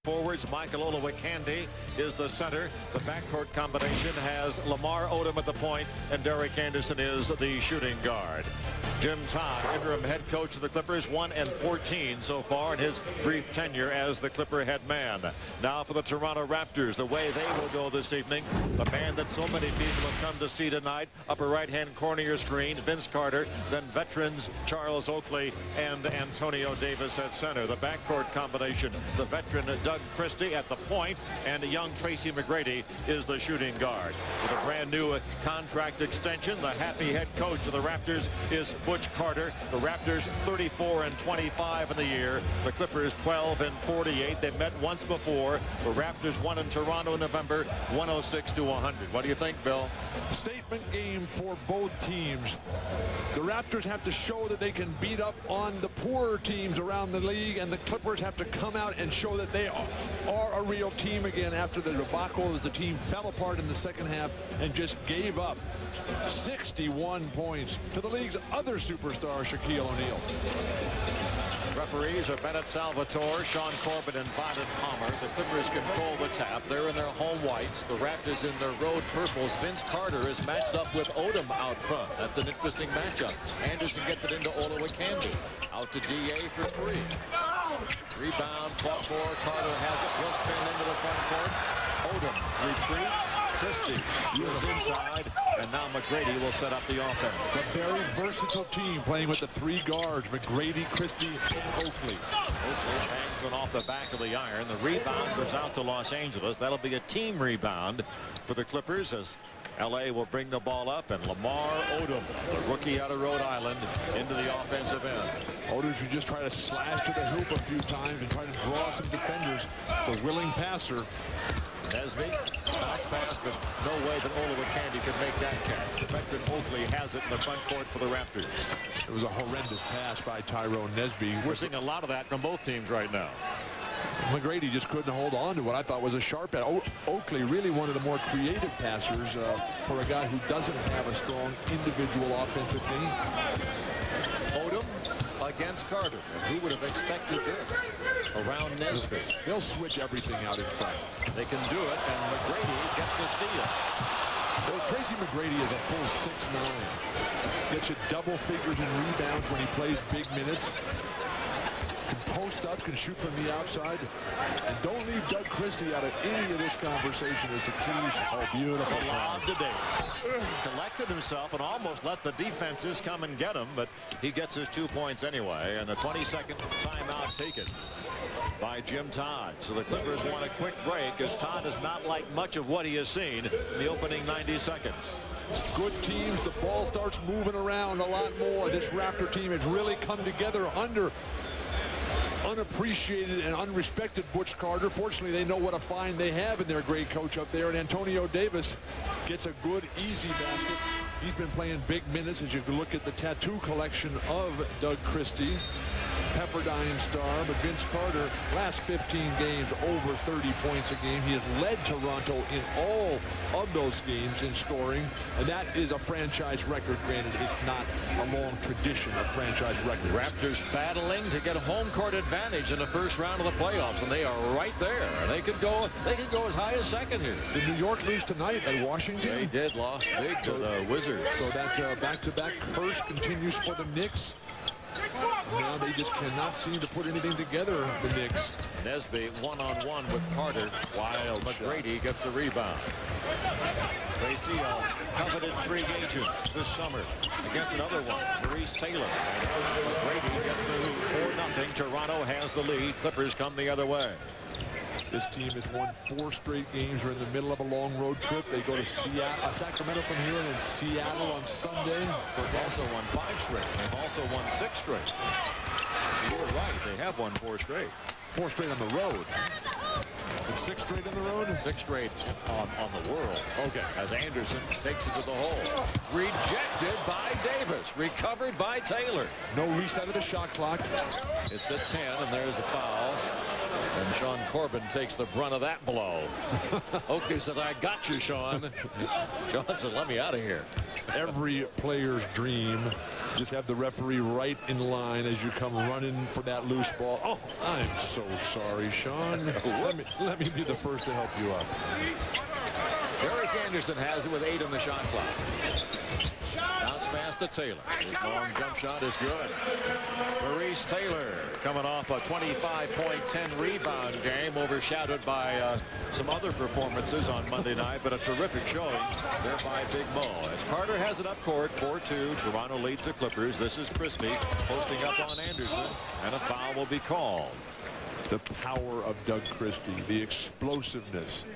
forwards. Michael Olowokandi is the center. The backcourt combination has Lamar Odom at the point, and Derek Anderson is the shooting guard. Jim Todd, interim head coach of the Clippers, 1-14 so far in his brief tenure as the Clipper head man. Now for the Toronto Raptors, the way they will go this evening. The man that so many people have come to see tonight, upper right-hand corner of your screen, Vince Carter, then veterans Charles Oakley and Antonio Davis at center. The backcourt combination, the veteran Doug Christie at the point, and a young Tracy McGrady is the shooting guard. With a brand new contract extension, the happy head coach of the Raptors is Butch Carter. The Raptors 34-25 in the year. The Clippers 12-48. They met once before. The Raptors won in Toronto in November, 106-100. What do you think, Bill? Statement game for both teams. The Raptors have to show that they can beat up on the poorer teams around the league, and the Clippers have to come out and show that they are a real team again after the debacle as the team fell apart in the second half and just gave up 61 points to the league's other superstar, Shaquille O'Neal. Referees are Bennett Salvatore, Sean Corbett, and Baden Palmer. The Clippers control the tap. They're in their home whites. The Raptors in their road purples. Vince Carter is matched up with Odom out front. That's an interesting matchup. Anderson gets it into Olowokandi. Out to DA for three. Rebound, fought for. Carter has it. He'll spin into the front court. Odom retreats. Christie is inside, and now McGrady will set up the offense. It's a very versatile team playing with the three guards, McGrady, Christie, and Oakley. Oakley bangs one off the back of the iron. The rebound goes out to Los Angeles. That'll be a team rebound for the Clippers as LA will bring the ball up, and Lamar Odom, the rookie out of Rhode Island, into the offensive end. Odom should just try to slash to the hoop a few times and try to draw some defenders. The willing passer. Nesby, bounce pass, but no way that Olowokandi could make that catch. The veteran Oakley has it in the front court for the Raptors. It was a horrendous pass by Tyrone Nesby. We're seeing a lot of that from both teams right now. McGrady just couldn't hold on to what I thought was a sharp pass. Oakley, really one of the more creative passers for a guy who doesn't have a strong individual offensive game. Odom against Carter. And who would have expected this around Nesby? They'll switch everything out in front. They can do it, and McGrady gets the steal. Well, Tracy McGrady is a full 6'9". Gets you double figures in rebounds when he plays big minutes. Can post up, can shoot from the outside. And don't leave Doug Christie out of any of this conversation as the keys. Oh, beautiful lob to Davis. Collected himself and almost let the defenses come and get him, but he gets his 2 points anyway, and a 20-second timeout taken by Jim Todd. So the Clippers want a quick break as Todd does not like much of what he has seen in the opening 90 seconds. Good teams, the ball starts moving around a lot more. This Raptor team has really come together under unappreciated and unrespected Butch Carter. Fortunately, they know what a find they have in their great coach up there, and Antonio Davis gets a good, easy basket. He's been playing big minutes as you look at the tattoo collection of Doug Christie. Pepperdine star, but Vince Carter, last 15 games, over 30 points a game. He has led Toronto in all of those games in scoring, and that is a franchise record. Granted, it's not a long tradition of franchise records. Raptors battling to get a home court advantage in the first round of the playoffs, and they are right there. They could go as high as second here. Did New York lose tonight at Washington? They did, lost big to the Wizards. So that back-to-back curse continues for the Knicks. Now they just cannot seem to put anything together, the Knicks. Nesby one-on-one with Carter, while McGrady gets the rebound. Tracy, a coveted free agent this summer against another one, Maurice Taylor. McGrady gets the lead 4-0. Toronto has the lead. Clippers come the other way. This team has won 4 straight games. We're in the middle of a long road trip. They go to Sacramento from here, and then Seattle on Sunday. They've also won 5 straight. They've also won 6 straight. You're right. They have won 4 straight. 4 straight on the road. And 6 straight on the road? 6 straight on the world. Okay. As Anderson takes it to the hole. Rejected by Davis. Recovered by Taylor. No reset of the shot clock. It's at 10, and there's a foul. And Sean Corbin takes the brunt of that blow. Oakley said, I got you, Sean. Sean said, let me out of here. Every player's dream Just have the referee right in line as you come running for that loose ball. Oh, I'm so sorry, Sean. let me be the first to help you out. Derek Anderson has it with 8 on the shot clock. Bounce pass to Taylor. His long jump shot is good. Maurice Taylor coming off a 25-point, 10-rebound game, overshadowed by some other performances on Monday night, but a terrific showing there by Big Mo. As Carter has it up court, 4-2. Toronto leads the Clippers. This is Christie posting up on Anderson, and a foul will be called. The power of Doug Christie, the explosiveness,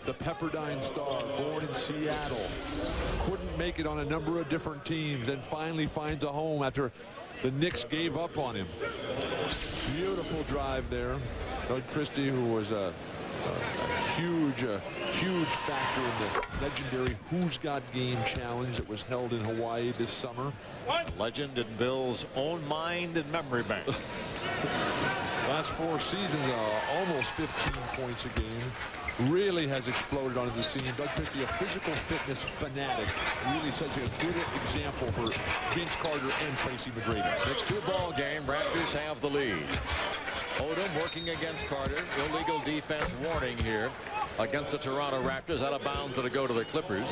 the Pepperdine star, born in Seattle, couldn't make it on a number of different teams and finally finds a home after the Knicks gave up on him. Beautiful drive there. Doug Christie, who was a huge factor in the legendary Who's Got Game challenge that was held in Hawaii this summer. Legend in Bill's own mind and memory bank. Last 4 seasons, almost 15 points a game. Really has exploded onto the scene. Doug Christie, a physical fitness fanatic, really sets a good example for Vince Carter and Tracy McGrady. 6-2 ball game. Raptors have the lead. Odom working against Carter. Illegal defense warning here against the Toronto Raptors. Out of bounds, it'll go to the Clippers.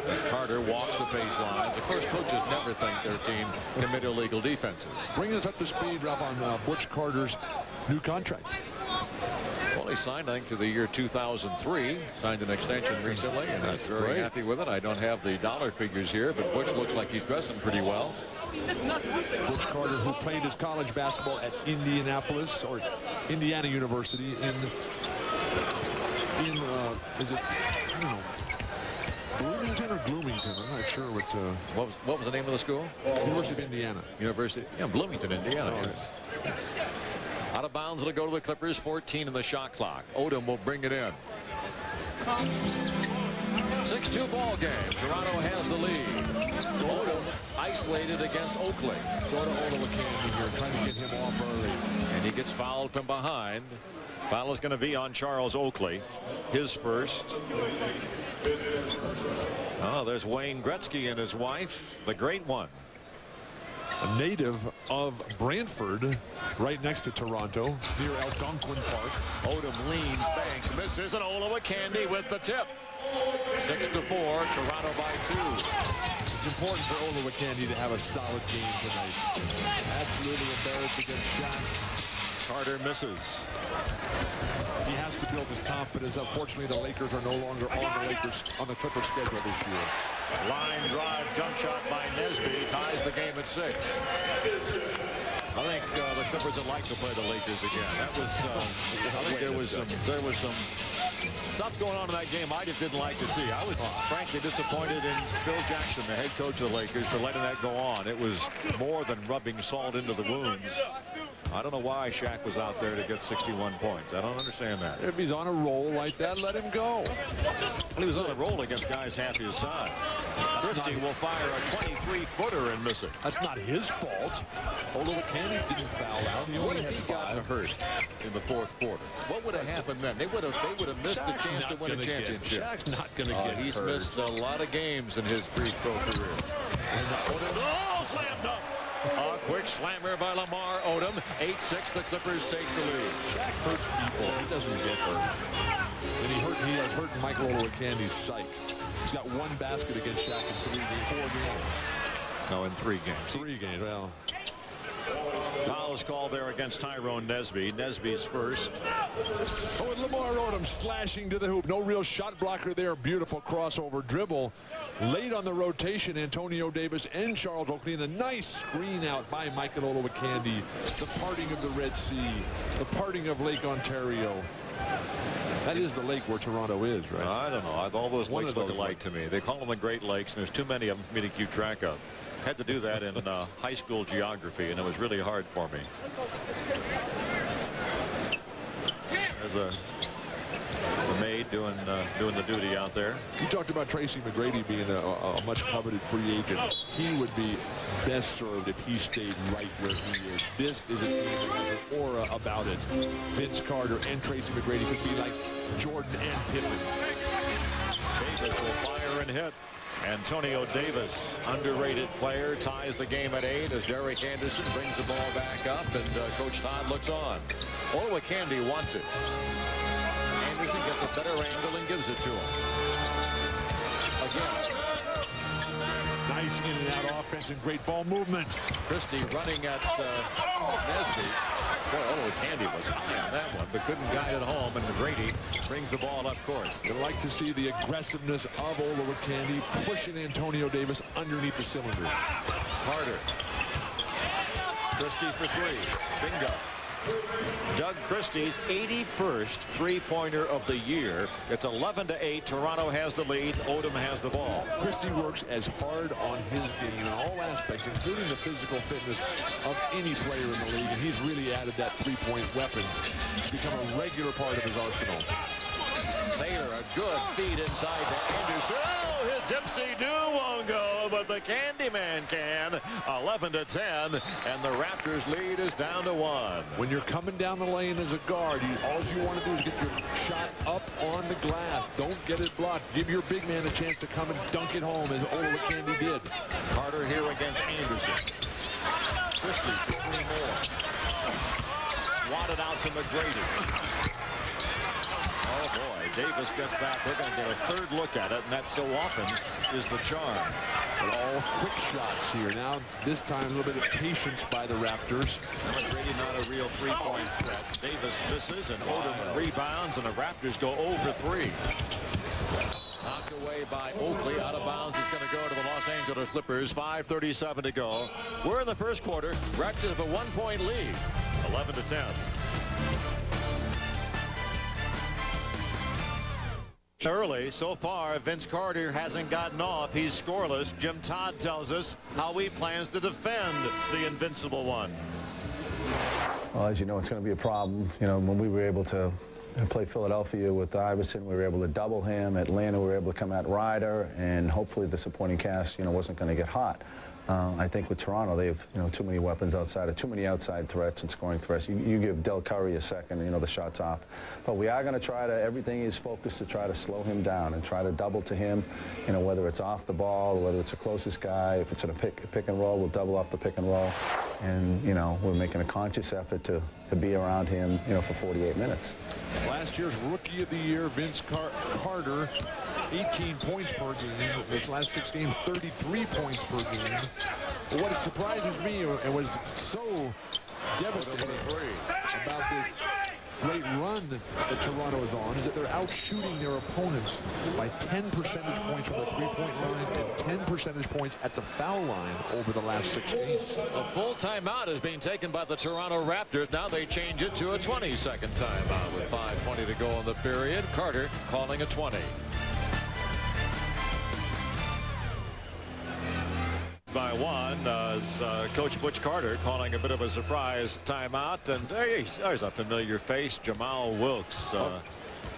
And Carter walks the baselines. Of course, coaches never think their team commit illegal defenses. Bringing us up to speed, Ralph, on Butch Carter's new contract. Well, he signed, I think, to the year 2003. Signed an extension recently, and I'm very happy with it. I don't have the dollar figures here, but Butch looks like he's dressing pretty well. Butch Carter, who played his college basketball at Indianapolis or Indiana University is it, I don't know, Bloomington or Bloomington? I'm not sure what. What was the name of the school? University of Indiana. Bloomington, Indiana. Yes. Out of bounds, it'll go to the Clippers. 14 in the shot clock. Odom will bring it in. 6-2 ball game. Toronto has the lead. Odom isolated against Oakley. Go to Olowokandi here, trying to get him off early. And he gets fouled from behind. Foul is going to be on Charles Oakley. His first. Oh, there's Wayne Gretzky and his wife, the great one. A native of Brantford, right next to Toronto, near Algonquin Park. Odom leans, banks, misses, and Olowokandi with the tip. 6-4, Toronto by 2. It's important for Olowokandi to have a solid game tonight. Absolutely embarrassed against Shaq. Carter misses. He has to build his confidence. Unfortunately, the Lakers are no longer on the Clippers schedule this year. Line drive, jump shot by Nesby ties the game at 6. I think the Clippers would like to play the Lakers again. That was, I think there was some stuff going on in that game I just didn't like to see. I was frankly disappointed in Phil Jackson, the head coach of the Lakers, for letting that go on. It was more than rubbing salt into the wounds. I don't know why Shaq was out there to get 61 points. I don't understand that. If he's on a roll like that, let him go. He was on a roll against guys half his size. Christie will fire a 23-footer and miss it. That's not his fault. Olowokandi didn't foul out. He only had 5. Gotten hurt in the 4th quarter. What would have happened then? They would have missed the chance to win a championship. Shaq's not going to get He's hurt. missed a lot of games in his brief pro career. Oh, slammed up. A quick slammer by Lamar Odom. 8-6, the Clippers take the lead. Shaq hurts people. He doesn't get hurt. And he has hurt Michael Olowokandi's psyche. He's got 1 basket against Shaq in 4 games. No, in 3 games. 3 games, well. Foul is called there against Tyrone Nesby. Nesby's first. Oh, and Lamar Odom slashing to the hoop. No real shot blocker there. Beautiful crossover dribble. Late on the rotation, Antonio Davis and Charles Oakley. And a nice screen out by Michael Olowokandi. The parting of the Red Sea. The parting of Lake Ontario. That is the lake where Toronto is, right? I don't know. All those lakes look alike to me. They call them the Great Lakes, and there's too many of them for me to keep track of. Had to do that in high school geography, and it was really hard for me. There's the maid doing the duty out there. You talked about Tracy McGrady being a much coveted free agent. He would be best served if he stayed right where he is. This is a team that has an aura about it. Vince Carter and Tracy McGrady could be like Jordan and Pippen. Davis will fire and hit. Antonio Davis, underrated player, ties the game at 8 as Derek Anderson brings the ball back up, and Coach Todd looks on. Olowokandi wants it. Anderson gets a better angle and gives it to him. Again. Nice in and out offense and great ball movement. Christie running at Nesby. Boy, Olowokandi was high on that one, but couldn't guide it home, and McGrady brings the ball up court. You'd like to see the aggressiveness of Olowokandi pushing Antonio Davis underneath the cylinder. Carter. Christie for 3. Bingo. Doug Christie's 81st three-pointer of the year. It's 11-8. Toronto has the lead. Odom has the ball. Christie works as hard on his game in all aspects, including the physical fitness of any player in the league, and he's really added that three-point weapon. He's become a regular part of his arsenal. Taylor, a good feed inside to Anderson. Oh, his dipsy-do won't go, but the Candyman can. 11-10, and the Raptors lead is down to 1. When you're coming down the lane as a guard, all you want to do is get your shot up on the glass. Don't get it blocked. Give your big man a chance to come and dunk it home, as Olowokandi did. Carter here against Anderson. Christie for 3 more. Swatted out to McGrady. Oh boy, Davis gets that. They're going to get a third look at it, and that so often is the charm. But all quick shots here. Now, this time, a little bit of patience by the Raptors. McGrady not a real three-point threat. Davis misses, and Odom rebounds, and the Raptors go over 3. Knocked away by Oakley. Out of bounds. It's going to go to the Los Angeles Clippers. 5:37 to go. We're in the first quarter. Raptors have a 1-point lead. 11-10. Early so far, Vince Carter hasn't gotten off. He's scoreless. Jim Todd tells us how he plans to defend the invincible one. Well, as you know, it's going to be a problem. You know, when we were able to play Philadelphia with Iverson, we were able to double him. Atlanta, we were able to come at Ryder, and hopefully the supporting cast, you know, wasn't going to get hot. I think with Toronto, they have, you know, too many weapons outside, or too many outside threats and scoring threats. You give Del Curry a second, you know, the shot's off. But we are going to try to, everything is focused to try to slow him down and try to double to him, you know, whether it's off the ball, whether it's the closest guy. If it's in a pick and roll, we'll double off the pick and roll. And, you know, we're making a conscious effort to be around him, you know, for 48 minutes. Last year's Rookie of the Year, Vince Carter, 18 points per game. His last 6 games, 33 points per game. But what surprises me and was so devastating about this great run that Toronto is on is that they're out-shooting their opponents by 10 percentage points from the three-point line and 10 percentage points at the foul line over the last 6 games. A full timeout is being taken by the Toronto Raptors. Now they change it to a 20-second timeout with 5:20 to go in the period. Carter calling a 20. By 1 Coach Butch Carter calling a bit of a surprise timeout, and there's a familiar face, Jamal Wilkes.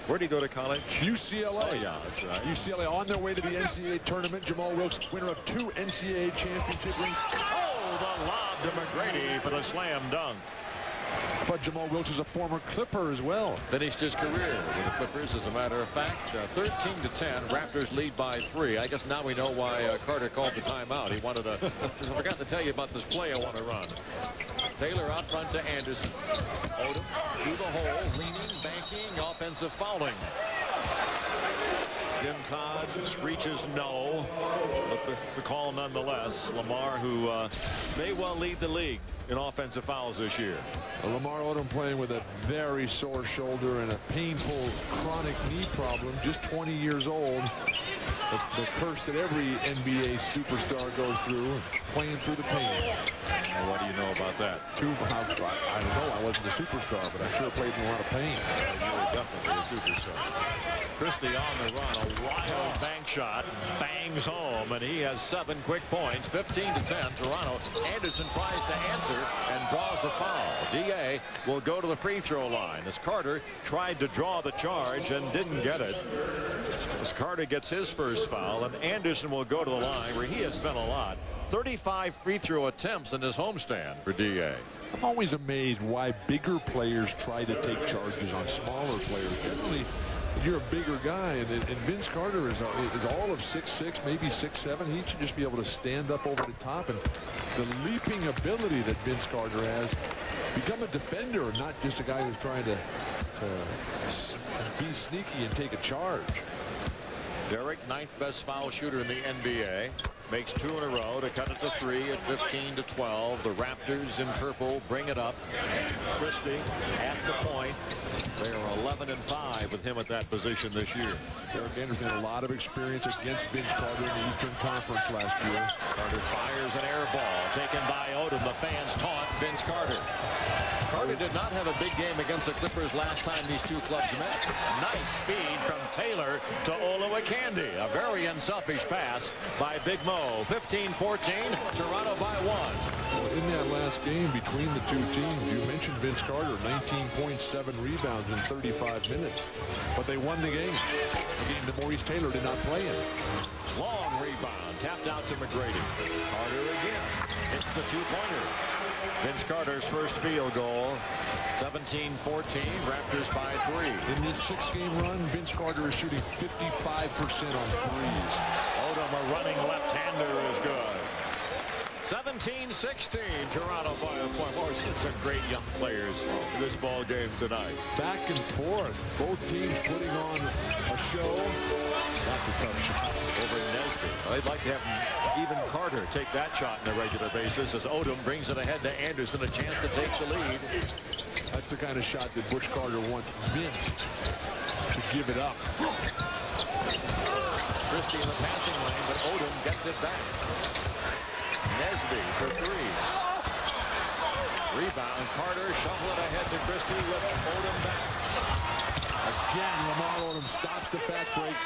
Where did he go to college? UCLA. Oh yeah, that's right. UCLA on their way to the NCAA tournament. Jamal Wilkes, winner of 2 NCAA championship rings. Oh, the lob to McGrady for the slam dunk. But Jamal Wilkes is a former Clipper as well. Finished his career with the Clippers, as a matter of fact. 13-10. Raptors lead by 3. I guess now we know why Carter called the timeout. He wanted to. I forgot to tell you about this play I want to run. Taylor out front to Anderson. Odom through the hole, leaning, banking, offensive fouling. Jim Todd screeches no, but it's the call nonetheless. Lamar, who may well lead the league in offensive fouls this year. Lamar Odom playing with a very sore shoulder and a painful chronic knee problem, just 20 years old. The curse that every NBA superstar goes through, playing through the pain. Well, what do you know about that? I don't know. I wasn't a superstar, but I sure played in a lot of pain. You were definitely a superstar. Christie on the run, a wild bank shot, bangs home, and he has 7 quick points. 15-10. Toronto. Anderson tries to answer and draws the foul. DA will go to the free throw line as Carter tried to draw the charge and didn't get it. As Carter gets his first foul, and Anderson will go to the line where he has been a lot. 35 free throw attempts in his homestand for DA. I'm always amazed why bigger players try to take charges on smaller players. Generally, you're a bigger guy, and Vince Carter is all of 6'6", maybe 6'7". He should just be able to stand up over the top, and the leaping ability that Vince Carter has, become a defender, not just a guy who's trying to be sneaky and take a charge. Derek, 9th best foul shooter in the NBA, makes 2 in a row to cut it to 3 at 15-12. The Raptors in purple bring it up. Christie at the point. They are 11-5 with him at that position this year. Derek Anderson had a lot of experience against Vince Carter in the Eastern Conference last year. Carter fires an air ball taken by Odom. The fans taunt Vince Carter. Carter did not have a big game against the Clippers last time these two clubs met. Nice feed from Taylor to Olowokandi. A very unselfish pass by Big Mo. 15-14, Toronto by 1. Well, in that last game between the two teams, you mentioned Vince Carter, 19.7 rebounds in 35 minutes. But they won the game. The game that Maurice Taylor did not play in. Long rebound, tapped out to McGrady. Carter again hits the two-pointer. Vince Carter's first field goal. 17-14, Raptors by 3. In this 6-game run, Vince Carter is shooting 55% on threes. Odom, a running left-hander, is good. 17-16, Toronto by a point. Oh, some great young players in this ball game tonight. Back and forth, both teams putting on a show. That's a tough shot. Over Nesby. I'd like to have even Carter take that shot on a regular basis as Odom brings it ahead to Anderson, a chance to take the lead. That's the kind of shot that Butch Carter wants Vince to give it up. Christie in the passing lane, but Odom gets it back. Nesby for 3. Rebound, Carter, shuffle it ahead to Christie with Odom back. Again, Lamar Odom stops the fast break.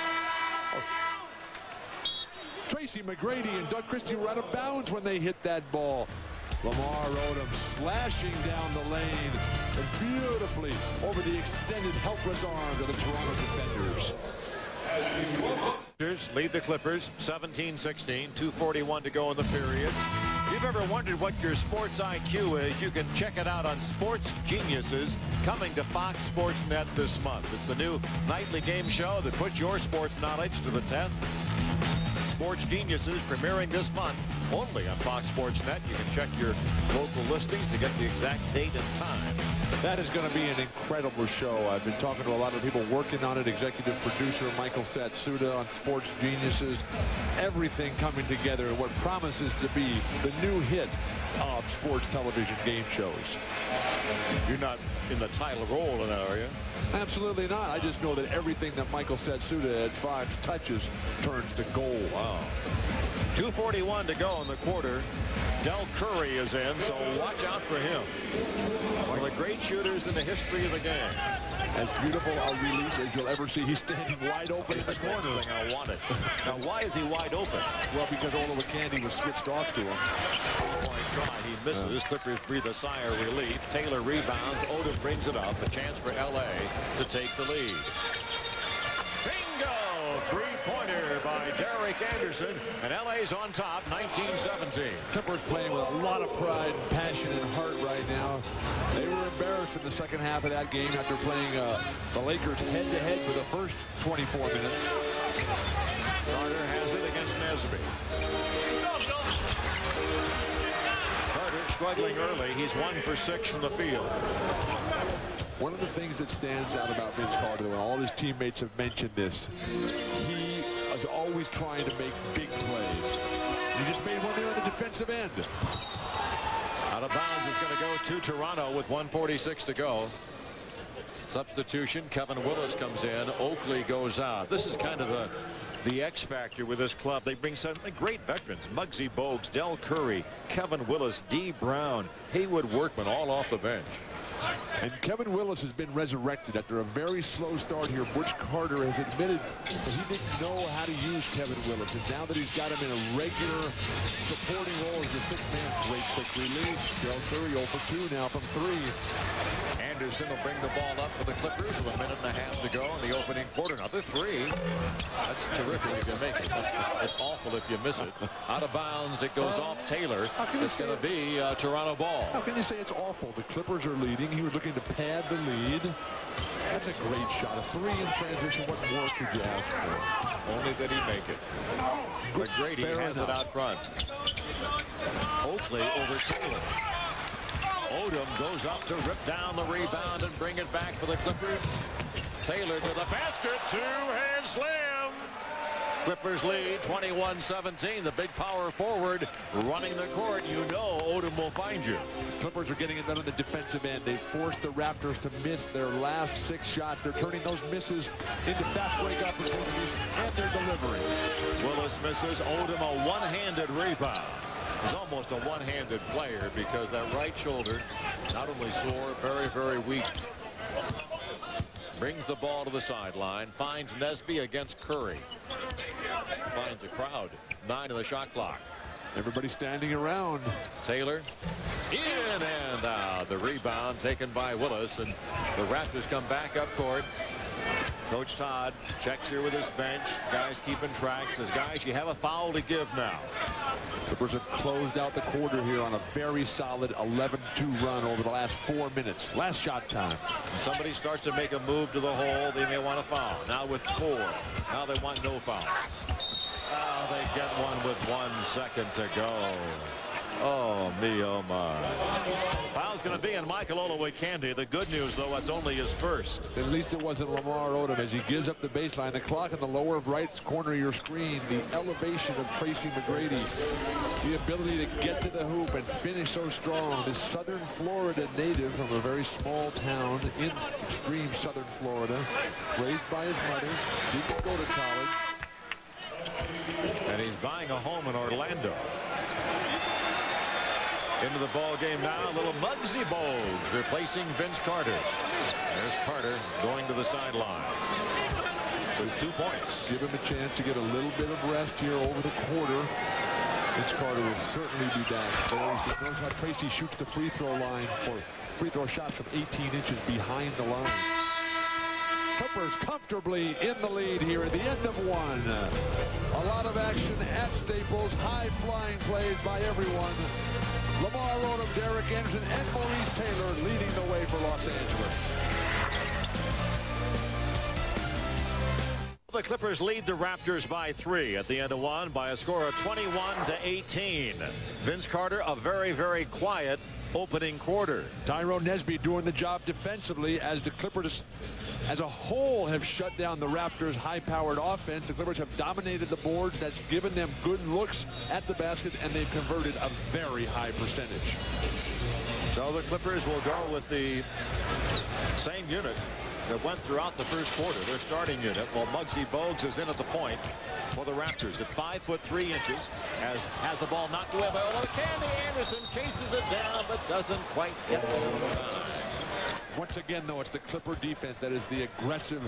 Tracy McGrady and Doug Christie were out of bounds when they hit that ball. Lamar Odom slashing down the lane and beautifully over the extended helpless arms of the Toronto defenders. Lead the Clippers 17-16, 2:41 to go in the period. If you've ever wondered what your sports IQ is, you can check it out on Sports Geniuses, coming to Fox Sports Net this month. It's the new nightly game show that puts your sports knowledge to the test. Sports Geniuses premiering this month only on Fox Sports Net. You can check your local listings to get the exact date and time. That is going to be an incredible show. I've been talking to a lot of people working on it. Executive producer Michael Satsuda on Sports Geniuses. Everything coming together in what promises to be the new hit of sports television game shows. You're not in the title role in that, are you? Absolutely not. I just know that everything that Michael Satsuda at Fox touches turns to gold. Wow. 2:41 to go in the quarter. Del Curry is in, so watch out for him. One of the great shooters in the history of the game. As beautiful a release as you'll ever see. He's standing wide open in the corner. I want it. Now, why is he wide open? Well, because Olowokandi was switched off to him. Point try. He misses. Clippers breathe a sigh of relief. Taylor rebounds. Odom brings it up. A chance for L.A. to take the lead. Bingo! Three-pointer by Derek Anderson, and LA's on top, 19-17. Clippers playing with a lot of pride and passion and heart right now. They were embarrassed in the second half of that game after playing the Lakers head-to-head for the first 24 minutes. Carter has it against Nesby. Carter struggling early. He's 1 for 6 from the field. One of the things that stands out about Vince Carter, and all his teammates have mentioned this, he is always trying to make big plays. He just made one there on the defensive end. Out of bounds is going to go to Toronto with 1:46 to go. Substitution, Kevin Willis comes in. Oakley goes out. This is kind of the X factor with this club. They bring some great veterans. Muggsy Bogues, Del Curry, Kevin Willis, D. Brown, Haywood Workman, all off the bench. And Kevin Willis has been resurrected after a very slow start here. Butch Carter has admitted that he didn't know how to use Kevin Willis. And now that he's got him in a regular supporting role as a six-man, great quick release. Del Curry 0 for 2 now from 3. Anderson will bring the ball up for the Clippers with 1.5 minutes to go in the opening quarter. Another 3. That's terrific if you make it. It's awful if you miss it. Out of bounds, it goes off Taylor. It's going to be Toronto ball. How can you say it's awful? The Clippers are leading. He was looking to pad the lead. That's a great shot. A three in transition. What more could you ask for? Only that he make it. McGrady has it out front. Oakley over Taylor. Odom goes up to rip down the rebound and bring it back for the Clippers. Taylor to the basket. Two-hand slam. Clippers lead 21-17. The big power forward running the court. You know Odom will find you. Clippers are getting it done on the defensive end. They forced the Raptors to miss their last 6 shots. They're turning those misses into fast break opportunities, and they're delivering. Willis misses. Odom a one-handed rebound. He's almost a one-handed player because that right shoulder not only sore, very, very weak. Brings the ball to the sideline. Finds Nesby against Curry. Finds a crowd. 9 in the shot clock. Everybody standing around. Taylor in and out. The rebound taken by Willis, and the Raptors come back up court. Coach Todd checks here with his bench. Guys keeping track. Says, guys, you have a foul to give now. Clippers have closed out the quarter here on a very solid 11-2 run over the last 4 minutes. Last shot time. And somebody starts to make a move to the hole. They may want a foul. Now with 4. Now they want no fouls. Oh, they get one with 1 second to go. Oh, me, oh, my. Foul's going to be on Michael Olowokandi. The good news, though, that's only his first. At least it wasn't Lamar Odom as he gives up the baseline. The clock in the lower right corner of your screen. The elevation of Tracy McGrady. The ability to get to the hoop and finish so strong. This Southern Florida native from a very small town in extreme Southern Florida. Raised by his mother. Didn't go to college. And he's buying a home in Orlando. Into the ball game now, little Muggsy Bogues replacing Vince Carter. There's Carter going to the sidelines with 2 points. Give him a chance to get a little bit of rest here over the quarter. Vince Carter will certainly be back. Notice how Tracy shoots the free throw line, or free throw shots from 18 inches behind the line. Clippers comfortably in the lead here at the end of 1. A lot of action at Staples. High flying plays by everyone. Lamar Odom, Derek Anderson, and Maurice Taylor leading the way for Los Angeles. The Clippers lead the Raptors by 3 at the end of 1 by a score of 21-18. Vince Carter, a very, very quiet opening quarter. Tyrone Nesby doing the job defensively as the Clippers as a whole have shut down the Raptors' high-powered offense. The Clippers have dominated the boards. That's given them good looks at the baskets, and they've converted a very high percentage. So the Clippers will go with the same unit that went throughout the first quarter, their starting unit, while Muggsy Bogues is in at the point for the Raptors at 5'3" has the ball knocked away by Olowokandi. Anderson chases it down but doesn't quite get there in time. Once again, though, it's the Clipper defense that is the aggressive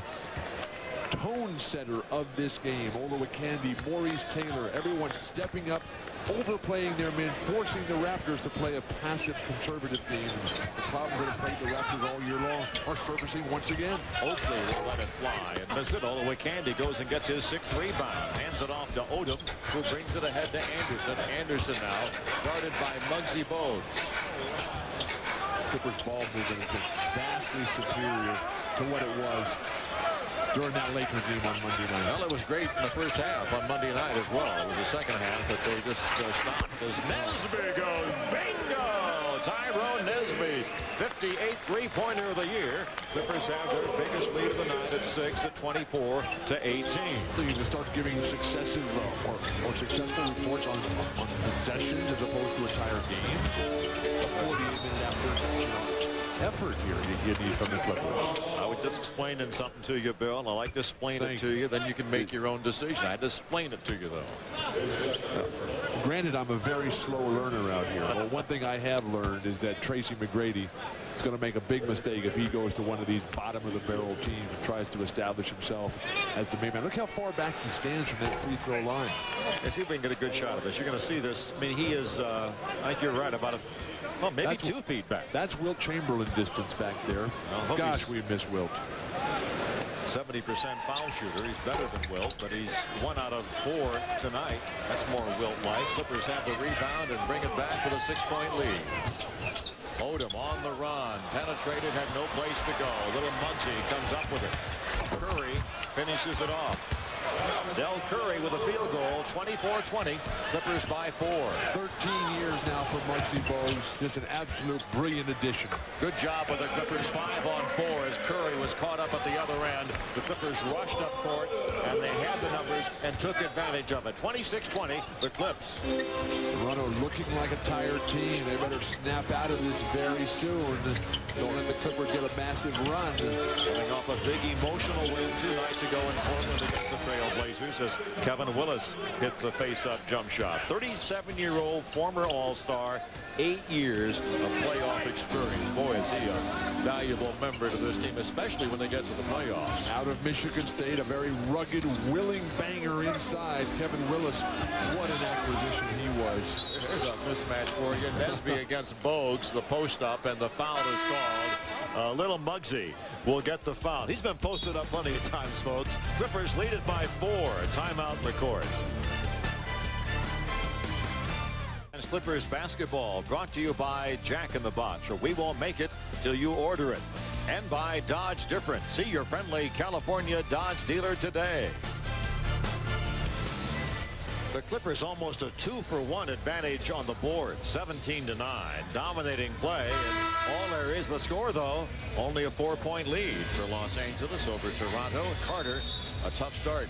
tone setter of this game. Olowokandi, Maurice Taylor, everyone stepping up, overplaying their men, forcing the Raptors to play a passive, conservative game. The problems that have plagued the Raptors all year long are surfacing once again. Oakley will let it fly and miss it. Olowokandi goes and gets his 6th rebound. Hands it off to Odom, who brings it ahead to Anderson. Anderson now guarded by Muggsy Bogues. Clippers ball movement has been vastly superior to what it was during that Lakers game on Monday night. Well, it was great in the first half on Monday night as well. It was the second half that they just stopped as Nesby goes bingo. Tyrone Nesby, 58th three-pointer of the year. Clippers have their biggest lead of the night at 6 at 24-18. So you can start giving successive or successful reports on possessions as opposed to entire games. 48-minute effort here you need from the Clippers. I was just explaining something to you, Bill, and I like to explain it to you. Then you can make your own decision. I had to explain it to you, though. Granted, I'm a very slow learner out here. Well, one thing I have learned is that Tracy McGrady is going to make a big mistake if he goes to one of these bottom-of-the-barrel teams and tries to establish himself as the main man. Look how far back he stands from that free-throw line. Yeah, see if we can get a good shot of this. You're going to see this. I mean, he is, I think you're right, about well, maybe 2 feet back. That's Wilt Chamberlain distance back there. Gosh, we miss Wilt. 70% foul shooter. He's better than Wilt, but he's 1 out of 4 tonight. That's more Wilt-like. Clippers have the rebound and bring it back with a 6-point lead. Odom on the run, penetrated, had no place to go. Little Muggsy comes up with it. Curry finishes it off. Del Curry with a field goal, 24-20. Clippers by 4. 13 years now for Muggsy Bogues. Just an absolute brilliant addition. Good job with the Clippers 5 on 4 as Curry was caught up at the other end. The Clippers rushed up court and they had the numbers and took advantage of it. 26-20, the Clips. Toronto looking like a tired team. They better snap out of this very soon. Don't let the Clippers get a massive run. Coming off a big emotional win 2 nights ago in Portland against the Trailblazers as Kevin Willis hits a face-up jump shot. 37-year-old former All-Star, 8 years of playoff experience. Boy, is he a valuable member to this team, especially when they get to the playoffs. Out of Michigan State, a very rugged, willing banger inside. Kevin Willis, what an acquisition he was. There's a mismatch for you. Nesby against Bogues, the post-up, and the foul is called. Little Muggsy will get the foul. He's been posted up plenty of times, folks. Clippers lead it by 4. Timeout in the court. Clippers basketball brought to you by Jack in the Box, or we won't make it till you order it. And by Dodge Different. See your friendly California Dodge dealer today. The Clippers almost a 2-for-1 advantage on the board, 17-9, dominating play, and all there is the score, though, only a 4-point lead for Los Angeles over Toronto. Carter, a tough start.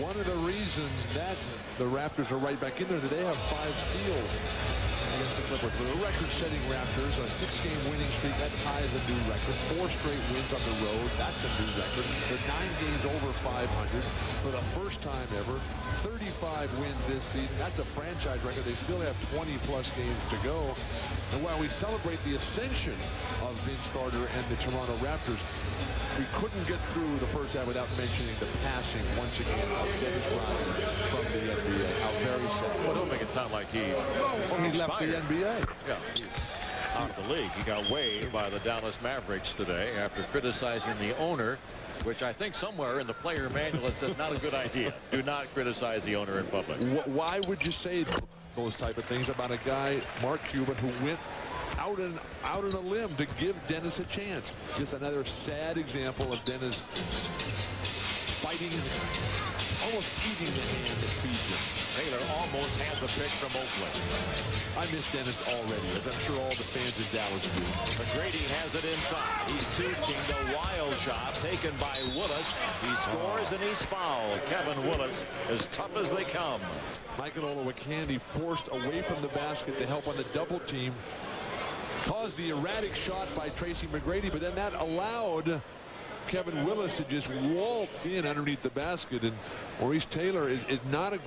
One of the reasons that the Raptors are right back in there, they have 5 steals against the Clippers. For the record-setting Raptors, a 6-game winning streak, that ties a new record. 4 straight wins on the road, that's a new record. They're 9 games over 500 for the first time ever. 35 wins this season. That's a franchise record. They still have 20-plus games to go. And while we celebrate the ascension of Vince Carter and the Toronto Raptors, we couldn't get through the first half without mentioning the passing once again of Dennis Rodman from the NBA. How very sad. Well, don't make it sound like he left the NBA. Yeah, he's out of the league. He got waived by the Dallas Mavericks today after criticizing the owner, which I think somewhere in the player manual says not a good idea. Do not criticize the owner in public. Why would you say those type of things about a guy, Mark Cuban, who went out on a limb to give Dennis a chance? Just another sad example of Dennis fighting and almost eating the hand that feeds him. Taylor almost had the pick from Oakland. I miss Dennis already, as I'm sure all the fans in Dallas do. McGrady has it inside. He's tooting the wild shot taken by Willis. He scores and he's fouled. Kevin Willis, as tough as they come. Michael Olowokandi forced away from the basket to help on the double team. Caused the erratic shot by Tracy McGrady, but then that allowed Kevin Willis to just waltz in underneath the basket. And Maurice Taylor is not a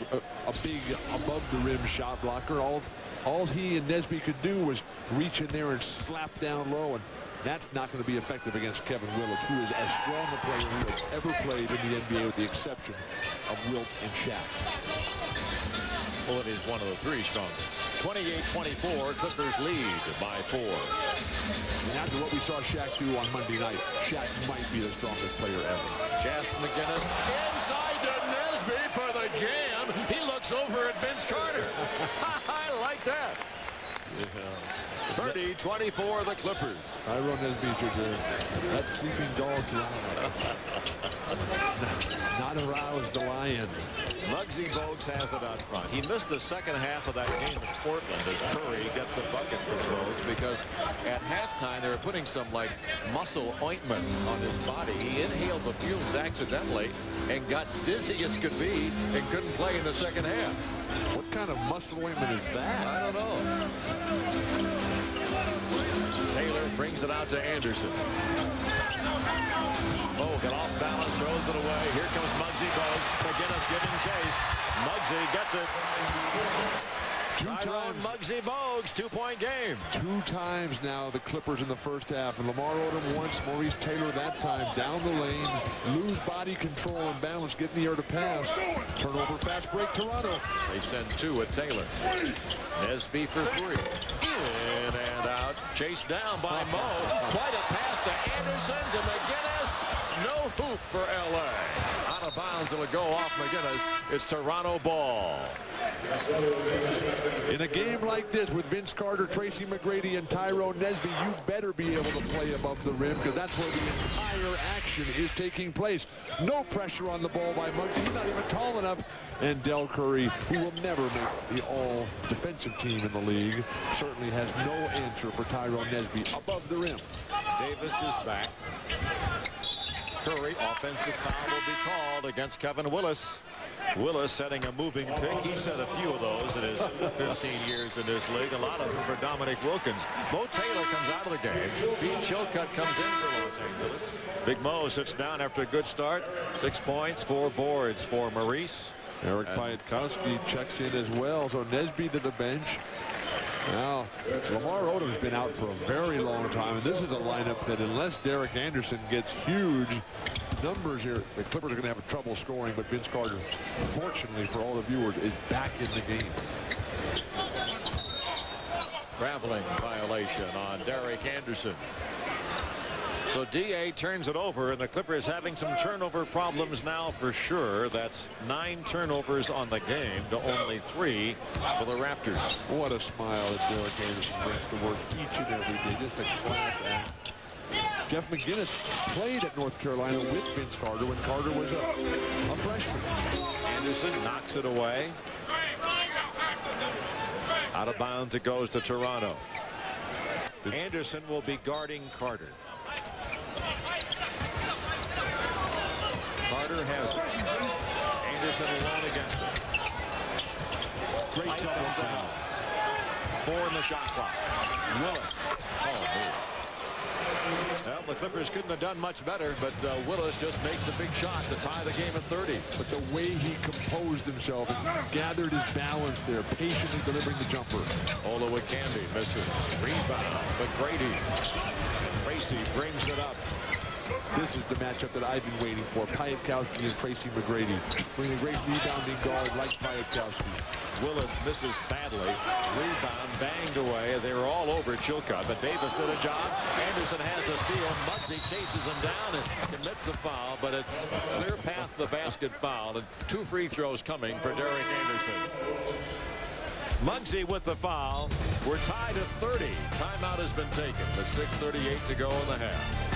big above-the-rim shot blocker. All he and Nesby could do was reach in there and slap down low, and that's not going to be effective against Kevin Willis, who is as strong a player who has ever played in the NBA, with the exception of Wilt and Shaq. Well, it is one of the 3 strongest. 28-24, Clippers lead by 4. And after what we saw Shaq do on Monday night, Shaq might be the strongest player ever. Jeff McGinnis inside to Nesby for the jam. He looks over at Vince Carter. I like that. 30-24, the Clippers. Tyrone Nesby should that sleeping dog's not arouse the lion. Muggsy Bogues has it out front. He missed the second half of that game in Portland as Curry gets a bucket for Bogues, because at halftime they were putting some like muscle ointment on his body. He inhaled the fumes accidentally and got dizzy as could be and couldn't play in the second half. What kind of muscle ointment is that? I don't know. Taylor brings it out to Anderson. Got off balance, throws it away. Here comes Muggsy Bogues. McGinnis giving chase. Muggsy gets it. 2 times. Muggsy Bogues, 2-point game. 2 times now the Clippers in the first half. And Lamar Odom once, Maurice Taylor that time down the lane. Lose body control and balance, get in the air to pass. Turnover, fast break, Toronto. They send 2 at Taylor. Nesby for 3. In and out. Chased down by Mo. Quite a pass to Anderson, to McGinnis. No hoop for LA. Out of bounds, it'll go off McGinnis. It's Toronto ball. In a game like this with Vince Carter, Tracy McGrady, and Tyrone Nesby, you better be able to play above the rim, because that's where the entire action is taking place. No pressure on the ball by Muggsy. He's not even tall enough. And Del Curry, who will never make the all-defensive team in the league, certainly has no answer for Tyrone Nesby above the rim. Davis is back. Curry, offensive foul will be called against Kevin Willis. Willis setting a moving pick. He set a few of those in his 15 years in this league. A lot of them for Dominic Wilkins. Mo Taylor comes out of the game. Pete Chilcutt comes in for Los Angeles. Big Mo sits down after a good start. 6 points, 4 boards for Maurice. Eric Piatkowski checks in as well. So Nesby to the bench. Now, Lamar Odom's been out for a very long time, and this is a lineup that, unless Derek Anderson gets huge numbers here, the Clippers are going to have trouble scoring. But Vince Carter, fortunately for all the viewers, is back in the game. Traveling violation on Derek Anderson. So DA turns it over, and the Clippers having some turnover problems now for sure. That's 9 turnovers on the game to only 3 for the Raptors. What a smile that Derek Anderson brings to work each and every day. Just a class act. Jeff McGinnis played at North Carolina with Vince Carter when Carter was a freshman. Anderson knocks it away. Out of bounds it goes to Toronto. Anderson will be guarding Carter. Carter has Anderson alone against him. Great double down. 4 in the shot clock. Willis. Oh, well, the Clippers couldn't have done much better, but Willis just makes a big shot to tie the game at 30. But the way he composed himself and gathered his balance there, patiently delivering the jumper. Olowokandi misses. Rebound. McGrady. Tracy brings it up. This is the matchup that I've been waiting for. Piatkowski and Tracy McGrady. Bring a great rebounding guard like Piatkowski. Willis misses badly. Rebound banged away. They were all over Chilcutt, but Davis did a job. Anderson has a steal. Muggsy chases him down and commits the foul, but it's clear path to the basket foul, and 2 free throws coming for Derek Anderson. Muggsy with the foul. We're tied at 30. Timeout has been taken with 6:38 to go in the half.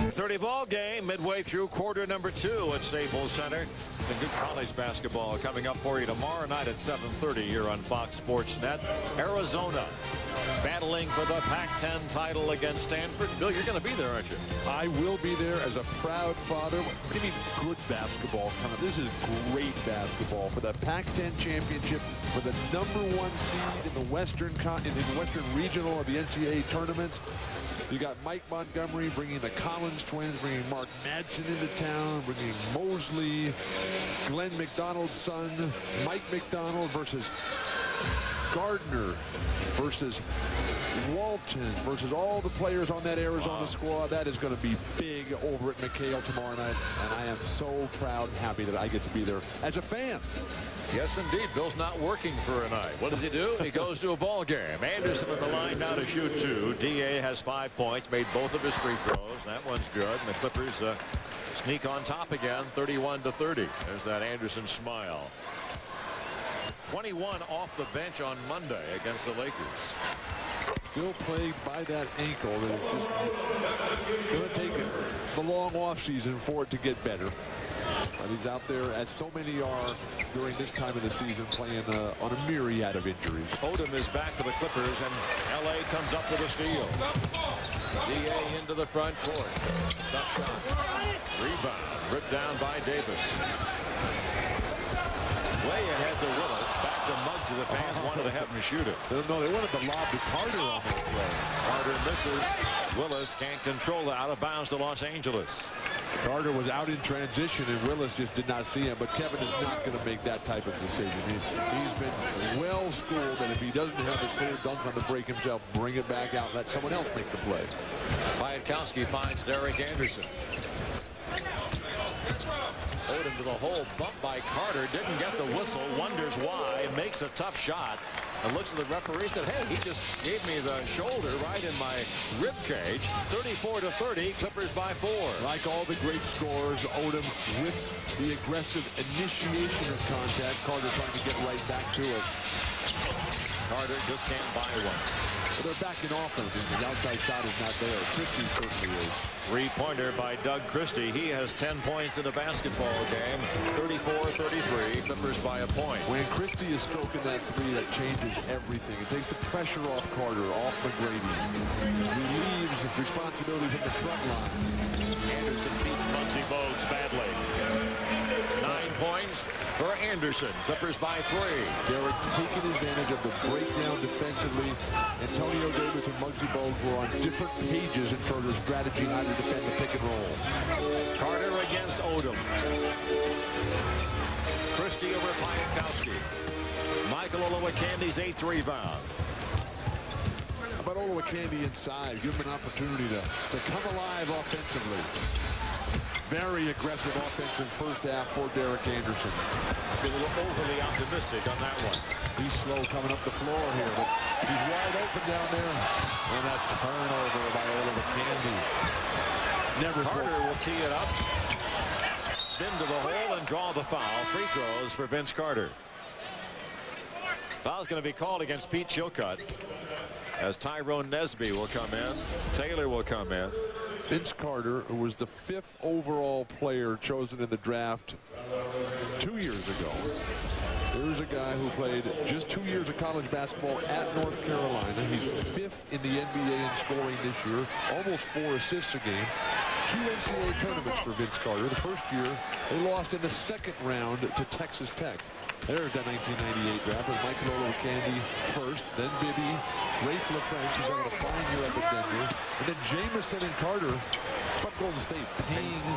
30 ball game midway through quarter number 2 at Staples Center. Some good college basketball coming up for you tomorrow night at 7:30 here on Fox Sports Net. Arizona battling for the Pac-10 title against Stanford. Bill, you're going to be there, aren't you? I will be there as a proud father. What do you mean good basketball? This is great basketball for the Pac-10 championship, for the #1 seed in the Western regional of the NCAA tournaments. You got Mike Montgomery bringing the Collins twins, bringing Mark Madsen into town, bringing Mosley, Glenn McDonald's son, Mike McDonald versus Gardner versus Walton versus all the players on that Arizona squad. That is going to be big over at McHale tomorrow night, and I am so proud and happy that I get to be there as a fan. Yes, indeed. Bill's not working for a night. What does he do? He goes to a ball game. Anderson at the line now to shoot 2. DA has 5 points, made both of his free throws. That one's good. And the Clippers sneak on top again, 31-30. There's that Anderson smile. 21 off the bench on Monday against the Lakers. Still plagued by that ankle. It's just going to take the long offseason for it to get better. But he's out there, as so many are during this time of the season, playing on a myriad of injuries. Odom is back to the Clippers, and L.A. comes up with a steal. DA into the front court. Tough shot. Rebound. Ripped down by Davis. Way ahead to Willis. Back to Muggsy. The fans wanted to have him shoot it. No, they wanted to lob to Carter on that play. Carter misses. Willis can't control it. Out of bounds to Los Angeles. Carter was out in transition, and Willis just did not see him. But Kevin is not going to make that type of decision. He's been well schooled, and if he doesn't have the clear dunk on the break himself, bring it back out and let someone else make the play. Piatkowski finds Derek Anderson. Odom to the hole, bumped by Carter, didn't get the whistle, wonders why, makes a tough shot. and looks at the referee and said, hey, he just gave me the shoulder right in my rib cage. 34-30, Clippers by 4. Like all the great scorers, Odom with the aggressive initiation of contact. Carter trying to get right back to it. Carter just can't buy one. But they're back in offense. The outside shot is not there. Christie certainly is. Three-pointer by Doug Christie. He has 10 points in the basketball game. 34-33. Clippers by a point. When Christie is stroking that three, that changes everything. It takes the pressure off Carter, off McGrady. Relieves responsibility from the front line. Anderson beats Muggsy Bogues badly. 9 points for Anderson. Clippers by 3. Derek taking advantage of the breakdown defensively. Antonio Davis and Muggsy Bogues were on different pages in Carter's strategy how to defend the pick and roll. Carter against Odom. Christie over Piatkowski. Michael Olowokandi 8th rebound. How about Olowokandi inside? Give him an opportunity to come alive offensively. Very aggressive offensive first half for Derek Anderson. I've been a little overly optimistic on that one. He's slow coming up the floor here, but he's wide open down there. And a turnover by Olowokandi. Never Carter will tee it up. Spin to the hole and draw the foul. Free throws for Vince Carter. Foul's going to be called against Pete Chilcutt as Tyrone Nesby will come in. Taylor will come in. Vince Carter, who was the 5th overall player chosen in the draft 2 years ago. Here's a guy who played just 2 years of college basketball at North Carolina. He's 5th in the NBA in scoring this year. Almost 4 assists a game. 2 NCAA tournaments for Vince Carter. The first year, they lost in the second round to Texas Tech. There's that 1998 draft with Michael Olowokandi first, then Bibby, Rafe LaFrance, who's having a fine year up at Denver, and then Jamison and Carter from Golden State paying.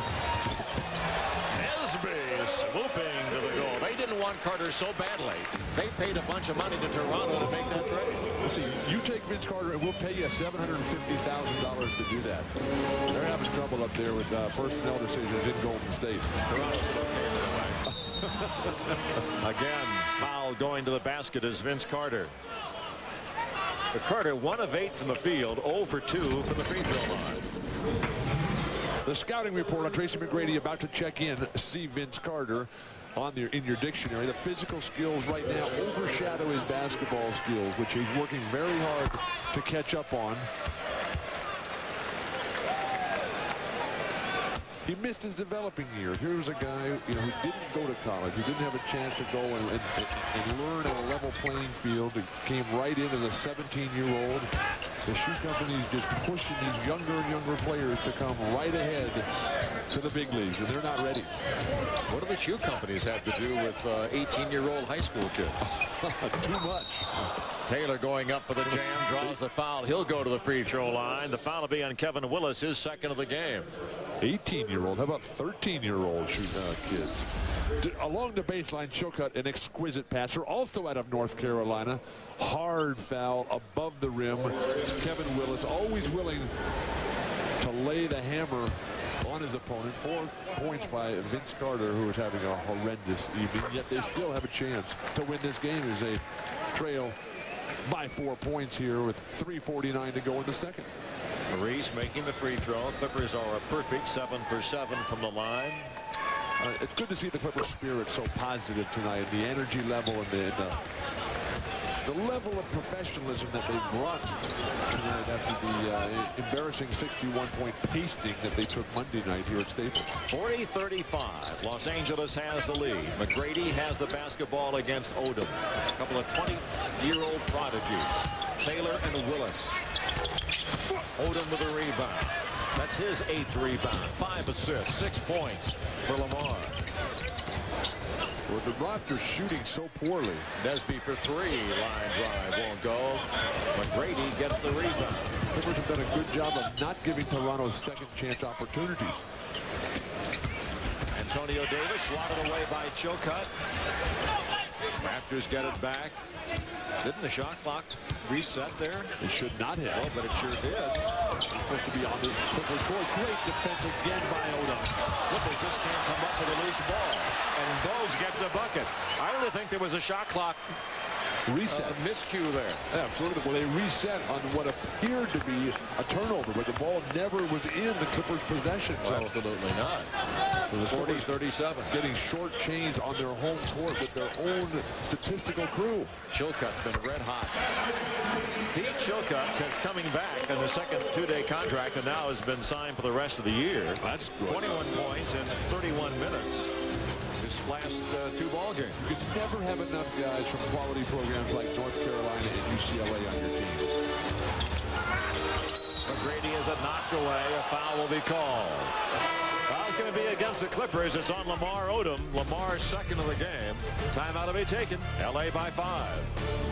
Nesby swooping to the goal. They didn't want Carter so badly. They paid a bunch of money to Toronto to make that trade. See, you take Vince Carter and we'll pay you $750,000 to do that. They're having trouble up there with personnel decisions in Golden State. Toronto's located away. Again, foul going to the basket is Vince Carter. The Carter 1 of 8 from the field, 0 for 2 from the free throw line. The scouting report on Tracy McGrady about to check in. See Vince Carter in your dictionary. The physical skills right now overshadow his basketball skills, which he's working very hard to catch up on. He missed his developing year. Here's a guy, who didn't go to college. He didn't have a chance to go and learn on a level playing field. He came right in as a 17-year-old. The shoe company's just pushing these younger and younger players to come right ahead to the big leagues, and they're not ready. What do the shoe companies have to do with 18-year-old high school kids? Too much. Taylor going up for the jam, draws the foul. He'll go to the free throw line. The foul will be on Kevin Willis, his second of the game. 18-year-old. How about 13-year-old kids? Along the baseline, Chilcutt, an exquisite passer, also out of North Carolina. Hard foul above the rim. Kevin Willis always willing to lay the hammer on his opponent. 4 points by Vince Carter, who is having a horrendous evening, yet they still have a chance to win this game as they trail by 4 points here with 3:49 to go in the second. Maurice making the free throw. Clippers are a perfect 7 for 7 from the line. It's good to see the Clippers spirit so positive tonight. The energy level and the level of professionalism that they brought tonight after the embarrassing 61-point pasting that they took Monday night here at Staples. 40-35. Los Angeles has the lead. McGrady has the basketball against Odom. A couple of 20-year-old prodigies. Taylor and Willis. Odom with a rebound. That's his 8th rebound. 5 assists, 6 points for Lamar. Well, the Raptors shooting so poorly. Nesby for 3. Line drive won't go. McGrady gets the rebound. Clippers have done a good job of not giving Toronto second chance opportunities. Antonio Davis swatted away by Chilcutt. Raptors get it back. Didn't the shot clock reset there? It should not have. Well, but it sure did. It's supposed to be on the Clippers court. Great defense again by Odom. Clippers just can't come up with a loose ball. And Bogues gets a bucket. I really think there was a shot clock reset. Miscue there. Absolutely. Well, they reset on what appeared to be a turnover, but the ball never was in the Clippers' possession. So absolutely not. So the 40-37. Getting shortchanged on their home court with their own statistical crew. Chilcutt's been red hot. Pete Chilcutt says coming back in the second two-day contract and now has been signed for the rest of the year. That's good. 21 points in 31 minutes. His last two ball games. You could never have enough guys from quality programs like North Carolina and UCLA on your team. McGrady has it knocked away. A foul will be called. Foul's going to be against the Clippers. It's on Lamar Odom. Lamar's second of the game. Timeout to be taken. LA by 5.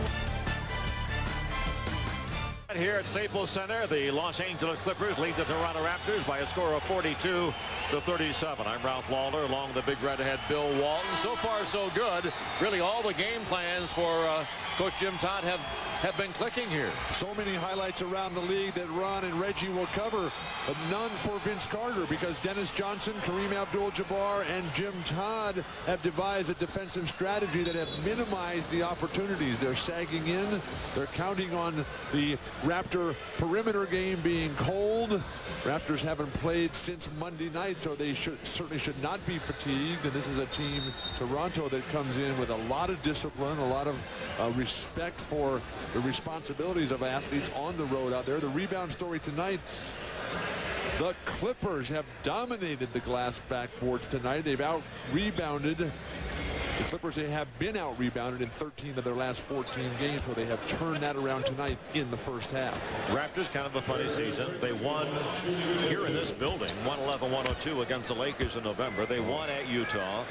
Here at Staples Center, the Los Angeles Clippers lead the Toronto Raptors by a score of 42-37. I'm Ralph Lawler along the big redhead Bill Walton. So far, so good. Really, all the game plans for Coach Jim Todd have been clicking here. So many highlights around the league that Ron and Reggie will cover, but none for Vince Carter because Dennis Johnson, Kareem Abdul-Jabbar, and Jim Todd have devised a defensive strategy that have minimized the opportunities. They're sagging in. They're counting on the Raptor perimeter game being cold. Raptors haven't played since Monday night, so they certainly should not be fatigued. And this is a team, Toronto, that comes in with a lot of discipline, a lot of respect for the responsibilities of athletes on the road out there. The rebound story tonight. The Clippers have dominated the glass backboards tonight. They've out-rebounded. The Clippers, they have been out-rebounded in 13 of their last 14 games, so they have turned that around tonight in the first half. Raptors, kind of a funny season. They won here in this building, 111-102 against the Lakers in November. They won at Utah.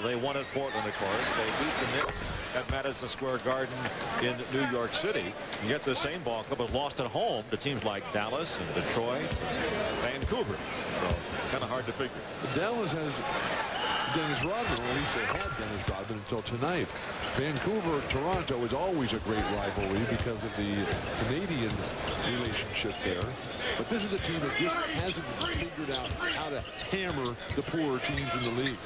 They won at Portland, of course. They beat the Knicks at Madison Square Garden in New York City. And yet the same ball club has lost at home to teams like Dallas and Detroit and Vancouver. So kind of hard to figure. Dallas has Dennis Rodman, or at least they had Dennis Rodman until tonight. Vancouver, Toronto is always a great rivalry because of the Canadian relationship there. But this is a team that just hasn't figured out how to hammer the poorer teams in the league.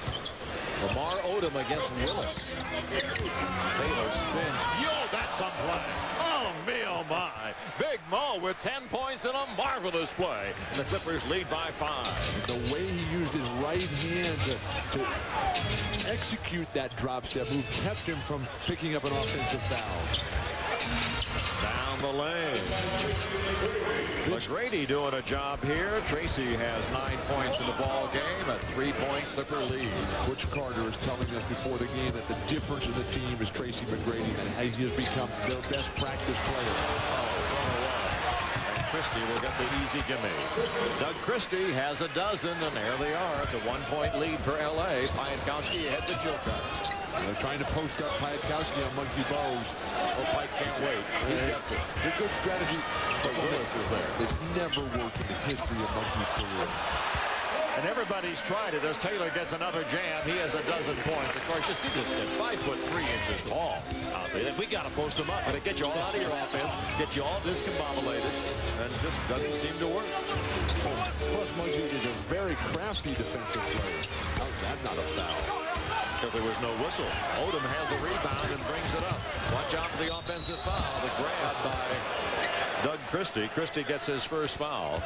Lamar Odom against Willis. Taylor spins. Yo, that's some play. Oh, me, oh, my. Big Mo with 10 points in a marvelous play. And the Clippers lead by 5. The way he used his right hand to execute that drop step move kept him from picking up an offensive foul. Down the lane. McGrady doing a job here. Tracy has 9 points in the ball game. A 3-point Clipper lead. Butch Carter is telling us before the game that the difference in the team is Tracy McGrady and he has become their best practice player. And Christie will get the easy gimme. Doug Christie has a dozen, and there they are. It's a 1-point lead for L.A. Piatkowski ahead to Chilcutt. They're trying to post up Piatkowski on monkey bows. Oh, Pike can't wait. He gets it. It's a good strategy, but Willis is there. It's never worked in the history of Monkey's career. And everybody's tried it as Taylor gets another jam. He has a dozen points. Of course, you see this kid, 5'3" tall out there. We got to post him up, but it gets you all out of your offense, get you all discombobulated, and just doesn't seem to work. Plus, Muggsy is a very crafty defensive player. How's that not a foul? If there was no whistle. Odom has the rebound and brings it up. Watch out for the offensive foul. The grab by Doug Christie. Christie gets his first foul.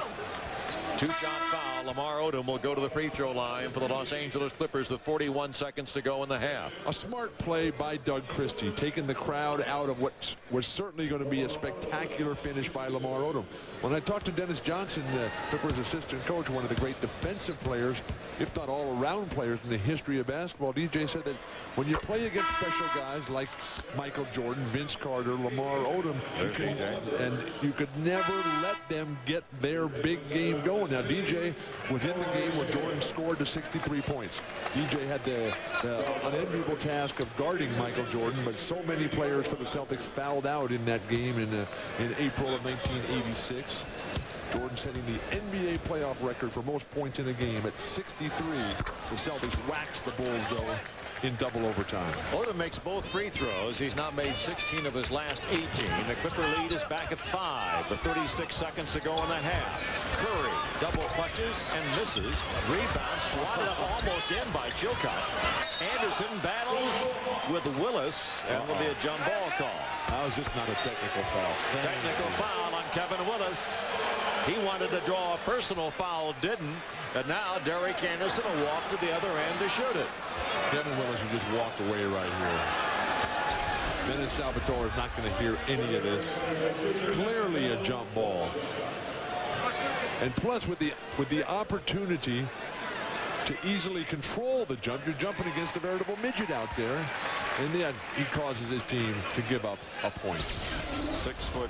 2-shot foul. Lamar Odom will go to the free throw line for the Los Angeles Clippers with 41 seconds to go in the half. A smart play by Doug Christie, taking the crowd out of what was certainly going to be a spectacular finish by Lamar Odom. When I talked to Dennis Johnson, the Clippers assistant coach, one of the great defensive players, if not all-around players in the history of basketball, DJ said that when you play against special guys like Michael Jordan, Vince Carter, Lamar Odom, you could never let them get their big game going. Now, DJ was in the game when Jordan scored to 63 points. DJ had the unenviable task of guarding Michael Jordan, but so many players for the Celtics fouled out in that game in April of 1986. Jordan setting the NBA playoff record for most points in a game at 63. The Celtics waxed the Bulls, though, in double overtime. Odom makes both free throws. He's now made 16 of his last 18. The Clipper lead is back at 5 with 36 seconds to go in the half. Curry double clutch Catches and misses. Rebound swatted up almost in by Chilcott. Anderson battles with Willis, and will be a jump ball call. How is this not a technical foul? Technical foul on Kevin Willis. He wanted to draw a personal foul, didn't. And now Derek Anderson will walk to the other end to shoot it. Kevin Willis will just walk away right here. Bennett Salvatore is not going to hear any of this. Clearly a jump ball. And plus with the opportunity to easily control the jump, you're jumping against a veritable midget out there. And then he causes his team to give up a point. 6'5"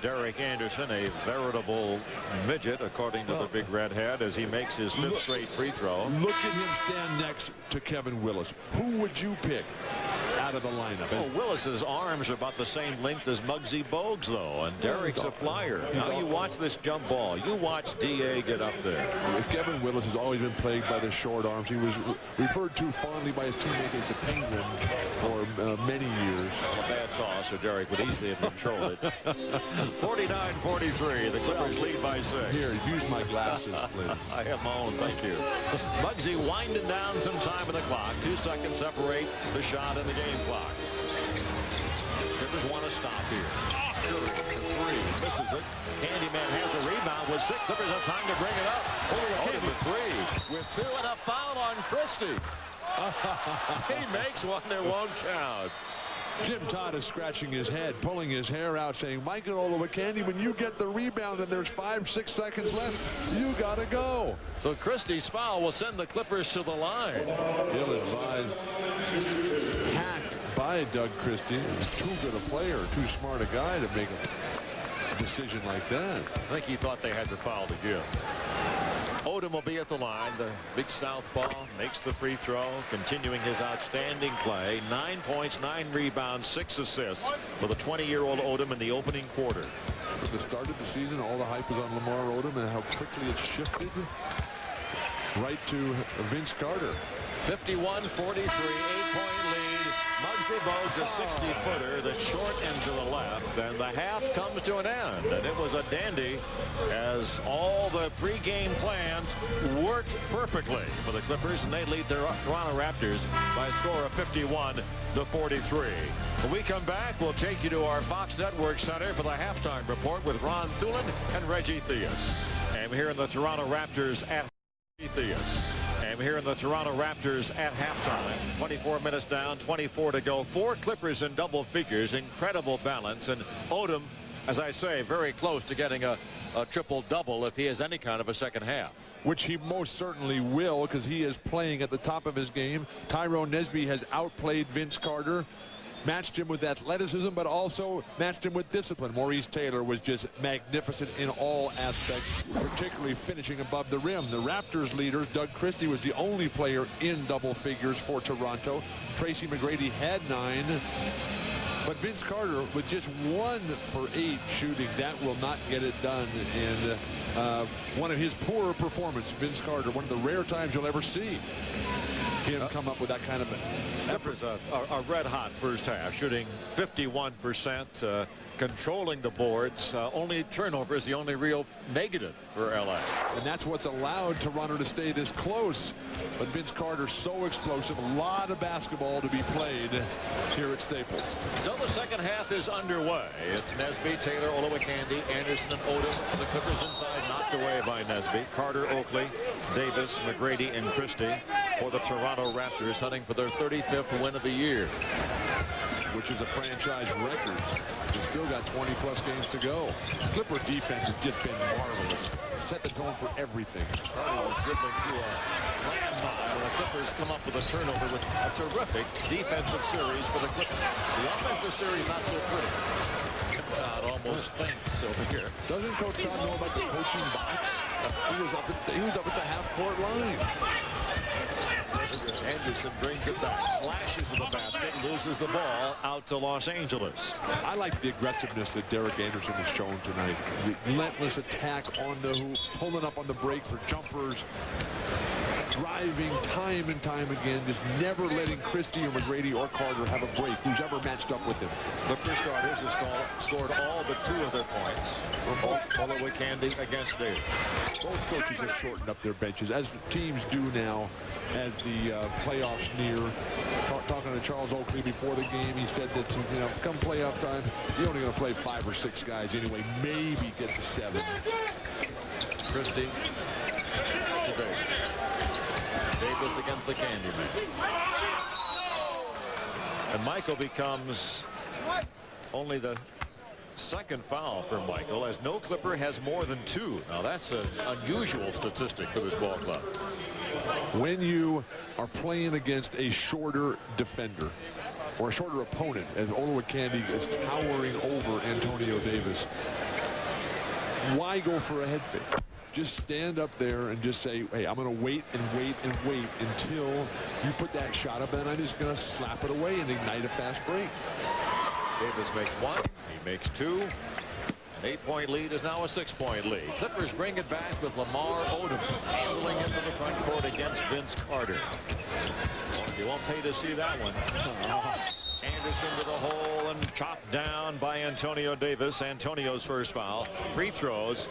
Derek Anderson, a veritable midget, according to the big redhead, as he makes his fifth straight free throw. Look at him stand next to Kevin Willis. Who would you pick out of the lineup? Well, Willis's arms are about the same length as Muggsy Bogues, though, and Derek's a flyer. Now you watch this jump ball. You watch D.A. get up there. Kevin Willis has always been plagued by the short arms. He was referred to fondly by his teammates as the Penguin for many years. A bad toss, so Derek would easily have controlled it. 49-43. The Clippers lead by 6. Here, use my glasses, please. I have my own, thank you. Muggsy winding down some time in the clock. 2 seconds separate the shot and the game clock. Clippers want to stop here. Curry for 3. Misses it. Candyman has a rebound with 6. Clippers have time to bring it up. Over the 3. With 2 and a foul on Christie. He makes one that won't count. Jim Todd is scratching his head, pulling his hair out, saying, Michael Olowokandi, when you get the rebound and there's 5-6 seconds left, you got to go. So Christie's foul will send the Clippers to the line. Ill-advised hack by Doug Christie. Too good a player, too smart a guy to make a decision like that. I think he thought they had the foul to give. Odom will be at the line. The big southpaw makes the free throw, continuing his outstanding play. 9 points, 9 rebounds, 6 assists for the 20-year-old Odom in the opening quarter. At the start of the season, all the hype was on Lamar Odom and how quickly it shifted right to Vince Carter. 51-43, 8-point lead. Muggsy Bogues, a 60-footer that's short and to the left, and the half comes to an end, and it was a dandy as all the pregame plans worked perfectly for the Clippers, and they lead the Toronto Raptors by a score of 51-43. When we come back, we'll take you to our Fox Network Center for the halftime report with Ron Thulin and Reggie Theus. And here in the Toronto Raptors at Theus. And here in the Toronto Raptors at halftime. 24 minutes down, 24 to go. 4 Clippers in double figures. Incredible balance. And Odom, as I say, very close to getting a triple-double if he has any kind of a second half. Which he most certainly will, because he is playing at the top of his game. Tyrone Nesby has outplayed Vince Carter. Matched him with athleticism, but also matched him with discipline. Maurice Taylor was just magnificent in all aspects, particularly finishing above the rim. The Raptors leader, Doug Christie, was the only player in double figures for Toronto. Tracy McGrady had 9. But Vince Carter, with just 1 for 8 shooting, that will not get it done. And one of his poorer performance, Vince Carter, one of the rare times you'll ever see him come up with that kind of effort. A red-hot first half, shooting 51%, controlling the boards. Only turnover is the only real negative for L.A. And that's what's allowed Toronto to stay this close. But Vince Carter so explosive. A lot of basketball to be played here at Staples. So the second half is underway. It's Nesby, Taylor, Olowokandi, Anderson, and Odom. The Clippers inside, knocked away by Nesby. Carter, Oakley, Davis, McGrady, and Christie for the Toronto Raptors, hunting for their 35th win of the year. Which is a franchise record. They've still got 20-plus games to go. Clipper defense has just been marvelous. Set the tone for everything. Carter was dribbling through a landmine. The Clippers come up with a turnover with a terrific defensive series for the Clippers. The offensive series not so pretty. Todd almost faints over here. Doesn't Coach Todd know about the coaching box? He was up at the half-court line. Anderson brings it back, slashes to the basket, loses the ball out to Los Angeles. I like the aggressiveness that Derek Anderson has shown tonight. Relentless attack on the hoop, pulling up on the break for jumpers. driving time and time again, just never letting Christie or McGrady or Carter have a break, who's ever matched up with him. Clipper starters have scored all but 2 of their points. Olowokandi against Davis. Both coaches have shortened up their benches, as teams do now as the playoffs near. Talking to Charles Oakley before the game, he said that, you know, come playoff time, you're only going to play 5 or 6 guys anyway, maybe get to 7. Christie to Davis. Davis against the Candyman. And Michael becomes only the 2nd foul for Michael, as no Clipper has more than 2. Now that's an unusual statistic for this ball club. When you are playing against a shorter defender or a shorter opponent, as Olowokandi is towering over Antonio Davis, why go for a head fake? Just stand up there and just say, hey, I'm going to wait and wait and wait until you put that shot up, and I'm just going to slap it away and ignite a fast break. Davis makes 1. He makes 2. An 8-point lead is now a 6-point lead. Clippers bring it back with Lamar Odom handling into the front court against Vince Carter. You won't pay to see that one. Anderson to the hole and chopped down by Antonio Davis. Antonio's first foul. Free throws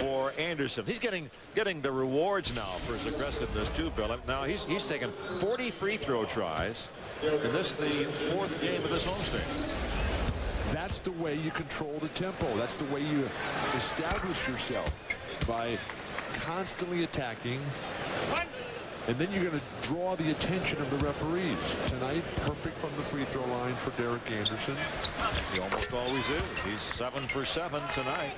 for Anderson. He's getting the rewards now for his aggressiveness too, Bill. Now he's taken 40 free throw tries, and this the 4th game of this homestand. That's the way you control the tempo. That's the way you establish yourself, by constantly attacking. And then you're going to draw the attention of the referees. Tonight, perfect from the free throw line for Derek Anderson. He almost always is. He's 7 for 7 tonight.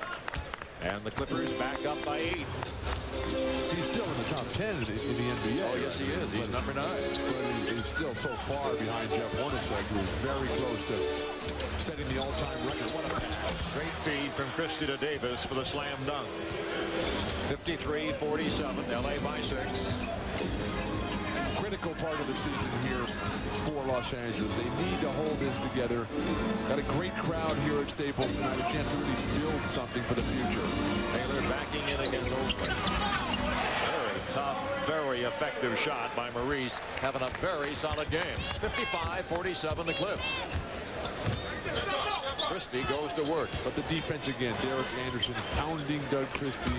And the Clippers back up by 8. He's still in the top 10 in the NBA. Oh, yes, he is. He's number 9. But he's still so far behind Jeff Hornacek, who is very close to setting the all-time record. What a pass. Great feed from Christie to Davis for the slam dunk. 53-47, LA by 6. Critical part of the season here for Los Angeles. They need to hold this together. Got a great crowd here at Staples tonight. A chance to really build something for the future. Taylor backing in against Oakland. Very tough, very effective shot by Maurice, having a very solid game. 55-47 the Clips. Christie goes to work. But the defense again, Derek Anderson pounding Doug Christie.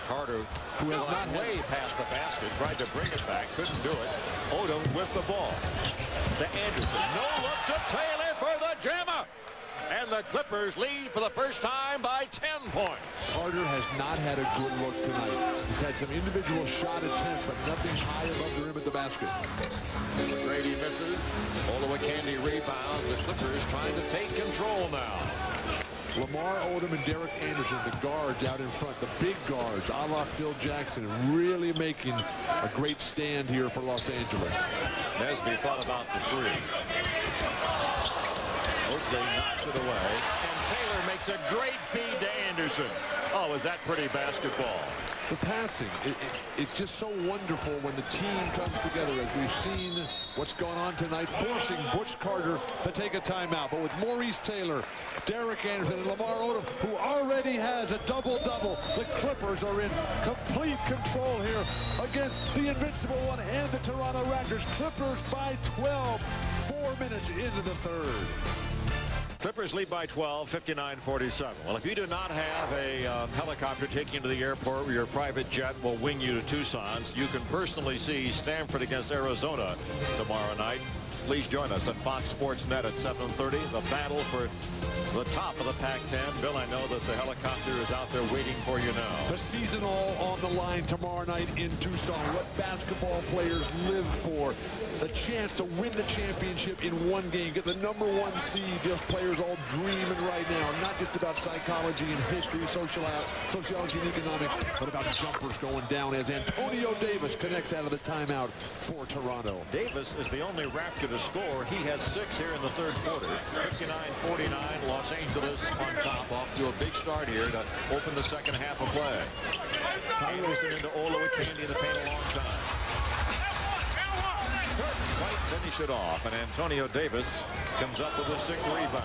Carter, who has not way past the basket, tried to bring it back, couldn't do it. Odom with the ball to Anderson. No look to Taylor for the jammer. And the Clippers lead for the first time by 10 points. Carter has not had a good look tonight. He's had some individual shot attempts, but nothing high above the rim at the basket. McGrady misses. Olowokandi rebounds. The Clippers trying to take control now. Lamar Odom and Derek Anderson, the guards out in front, the big guards, a la Phil Jackson, really making a great stand here for Los Angeles. Nesby thought about the 3. Oakley knocks it away, and Taylor makes a great feed to Anderson. Oh, is that pretty basketball? The passing, it's just so wonderful when the team comes together, as we've seen what's going on tonight, forcing Butch Carter to take a timeout. But with Maurice Taylor, Derek Anderson, and Lamar Odom, who already has a double-double, the Clippers are in complete control here against the invincible one and the Toronto Raptors. Clippers by 12, 4 minutes into the 3rd. Clippers lead by 12, 59-47. Well, if you do not have a helicopter taking you to the airport where your private jet will wing you to Tucson, you can personally see Stanford against Arizona tomorrow night. Please join us at Fox Sports Net at 7:30. The battle for the top of the Pac-10. Bill, I know that the helicopter is out there waiting for you now. The season all on the line tomorrow night in Tucson. What basketball players live for. The chance to win the championship in one game. Get the #1 seed. Those players all dreaming right now. Not just about psychology and history, sociology and economics, but about jumpers going down as Antonio Davis connects out of the timeout for Toronto. Davis is the only Raptor to score. He has 6 here in the 3rd quarter. 59-49. Los Angeles on top, off to a big start here to open the second half of play. Anderson into Olowokandi in the paint a long time. Couldn't finish it off, and Antonio Davis comes up with a 6 rebound.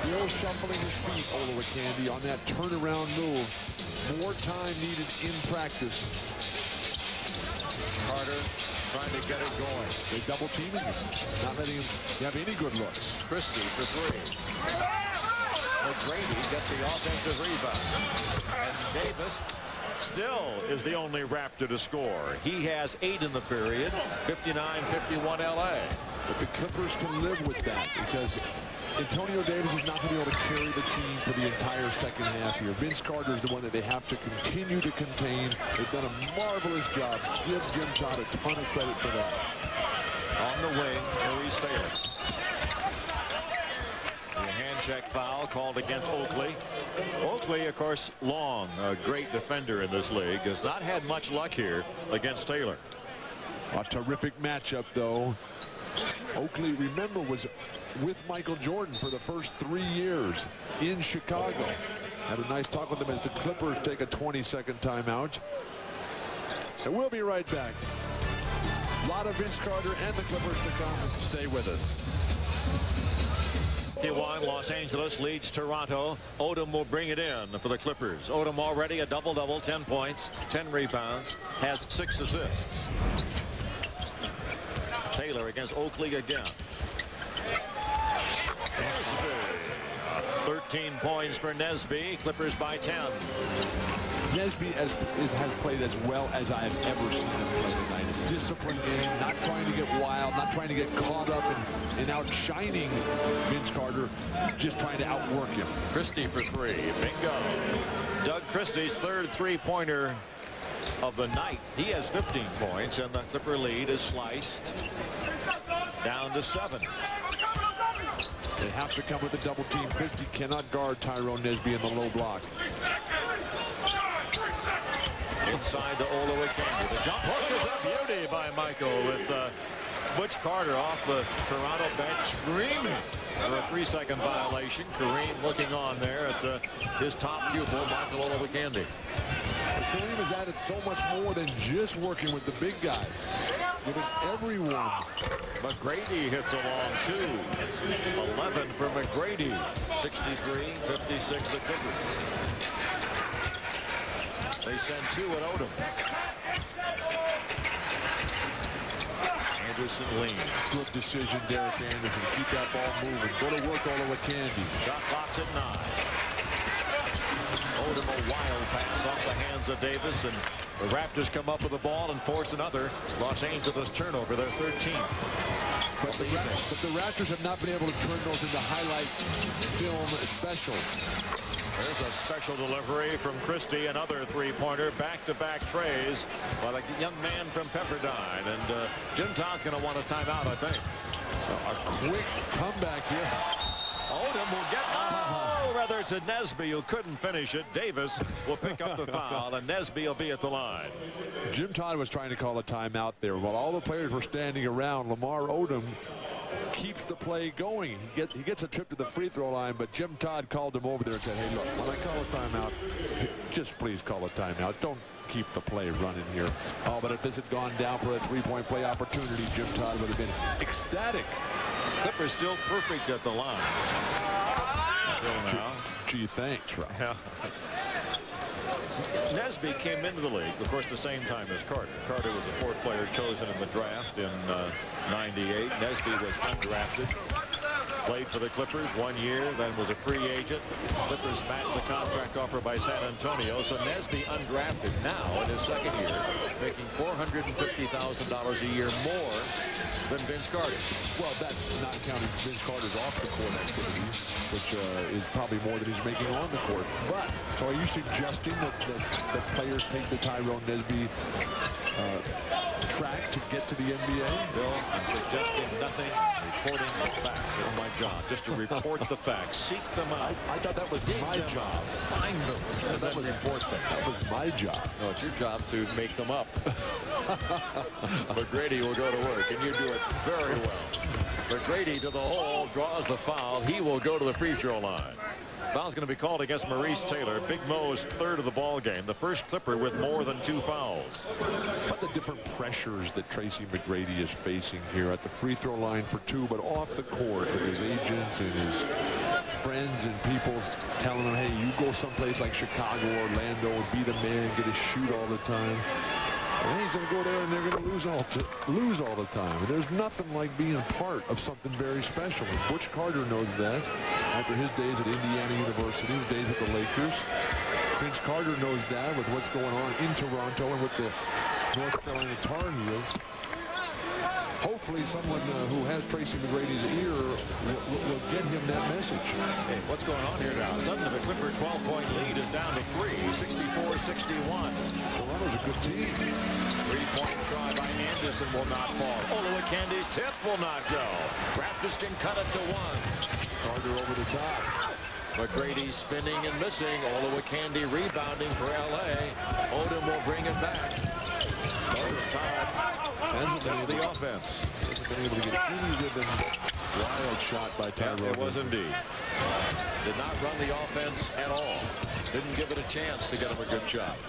Still shuffling his feet, Olowokandi, on that turnaround move. More time needed in practice. Carter trying to get it going. They double teaming him, not letting him have any good looks. Christie for three. McGrady gets the offensive rebound. And Davis still is the only Raptor to score. He has 8 in the period. 59-51 LA. But the Clippers can live with that because Antonio Davis is not going to be able to carry the team for the entire second half here. Vince Carter is the one that they have to continue to contain. They've done a marvelous job. Give Jim Todd a ton of credit for that. On the wing, Maurice Taylor. The hand check foul called against Oakley. Oakley, of course, long, a great defender in this league, has not had much luck here against Taylor. A terrific matchup, though. Oakley, remember, was with Michael Jordan for the first 3 years in Chicago. Had a nice talk with them as the Clippers take a 20-second timeout. And we'll be right back. A lot of Vince Carter and the Clippers to come. Stay with us. 51, Los Angeles leads Toronto. Odom will bring it in for the Clippers. Odom already a double-double, 10 points, 10 rebounds, has 6 assists. Taylor against Oakley again. 13 points for Nesby. Clippers by 10. Nesby has played as well as I have ever seen him play tonight. A disciplined game, not trying to get wild, not trying to get caught up in outshining Vince Carter, just trying to outwork him. Christie for 3. Bingo. Doug Christie's third three-pointer of the night. He has 15 points, and the Clipper lead is sliced down to 7. They have to come with a double team. Christie cannot guard Tyrone Nesby in the low block. Inside to Olowokandi. The jump hook is a beauty by Michael with Butch Carter off the Toronto bench screaming for a 3-second violation. Kareem looking on there at his top pupil, Michael Olowokandi. Kareem has added so much more than just working with the big guys. Giving everyone. McGrady hits along too. 11 for McGrady. 63-56 the Clippers. They send 2 at Odom. Anderson leans. Good decision, Derek Anderson. Keep that ball moving. Go to work, Olowokandi. Shot clock's at 9. Odom a wild pass off the hands of Davis, and the Raptors come up with the ball and force another Los Angeles turnover, their 13th. But the Raptors have not been able to turn those into highlight film specials. There's a special delivery from Christie, another three-pointer, back-to-back trays by the young man from Pepperdine. And Jim Todd's going to want a timeout, I think. A quick comeback here. Odom will get, rather it's a Nesby who couldn't finish it. Davis will pick up the foul, and Nesby will be at the line. Jim Todd was trying to call a timeout there. While all the players were standing around, Lamar Odom keeps the play going. He gets a trip to the free throw line, but Jim Todd called him over there and said, hey, look, when I call a timeout, just please call a timeout. Don't keep the play running here. Oh, but if this had gone down for a three-point play opportunity, Jim Todd would have been ecstatic. Clippers still perfect at the line. Gee, thanks, Rob. Yeah. Nesby came into the league, of course, the same time as Carter. Carter was the 4th player chosen in the draft in '98. Nesby was undrafted. Played for the Clippers 1 year, then was a free agent. Clippers matched the contract offer by San Antonio, so Nesby undrafted now in his 2nd year, making $450,000 a year more than Vince Carter. Well, that's not counting Vince Carter's off-the-court activities, which is probably more than he's making on the court. But, so are you suggesting that players take the Tyrone Nesby track to get to the NBA? Bill, I'm suggesting nothing. Reporting the facts. That's my job, just to report the facts. Seek them out. I thought that was my job. Find them. And then report them. That was my job. No, it's your job to make them up. McGrady will go to work, and you do it very well. McGrady to the hole, draws the foul. He will go to the free throw line. Foul's going to be called against Maurice Taylor. Big Mo's 3rd of the ball game. The first Clipper with more than 2 fouls. But the different pressures that Tracy McGrady is facing here at the free throw line for 2, but off the court with his agent and his friends and people telling him, hey, you go someplace like Chicago, Orlando, and be the man, get a shoot all the time. And he's going to go there and they're going to lose all the time. And there's nothing like being part of something very special. And Butch Carter knows that after his days at Indiana University, his days with the Lakers. Vince Carter knows that with what's going on in Toronto and with the North Carolina Tar Heels. Hopefully someone who has Tracy McGrady's ear will get him that message. Hey, what's going on here now? Suddenly the Clipper 12-point lead is down to 3, 64-61. Toronto's a good team. 3-point try by Anderson will not fall. Oluwakandi's tip will not go. Raptors can cut it to 1. Carter over the top. McGrady spinning and missing. Oluwakandi rebounding for LA. Odom will bring it back. First time. That's the offense. Hasn't been able to get any rhythm. Wild shot by Tyrone. Yeah, it was indeed. Did not run the offense at all. Didn't give it a chance to get him a good shot.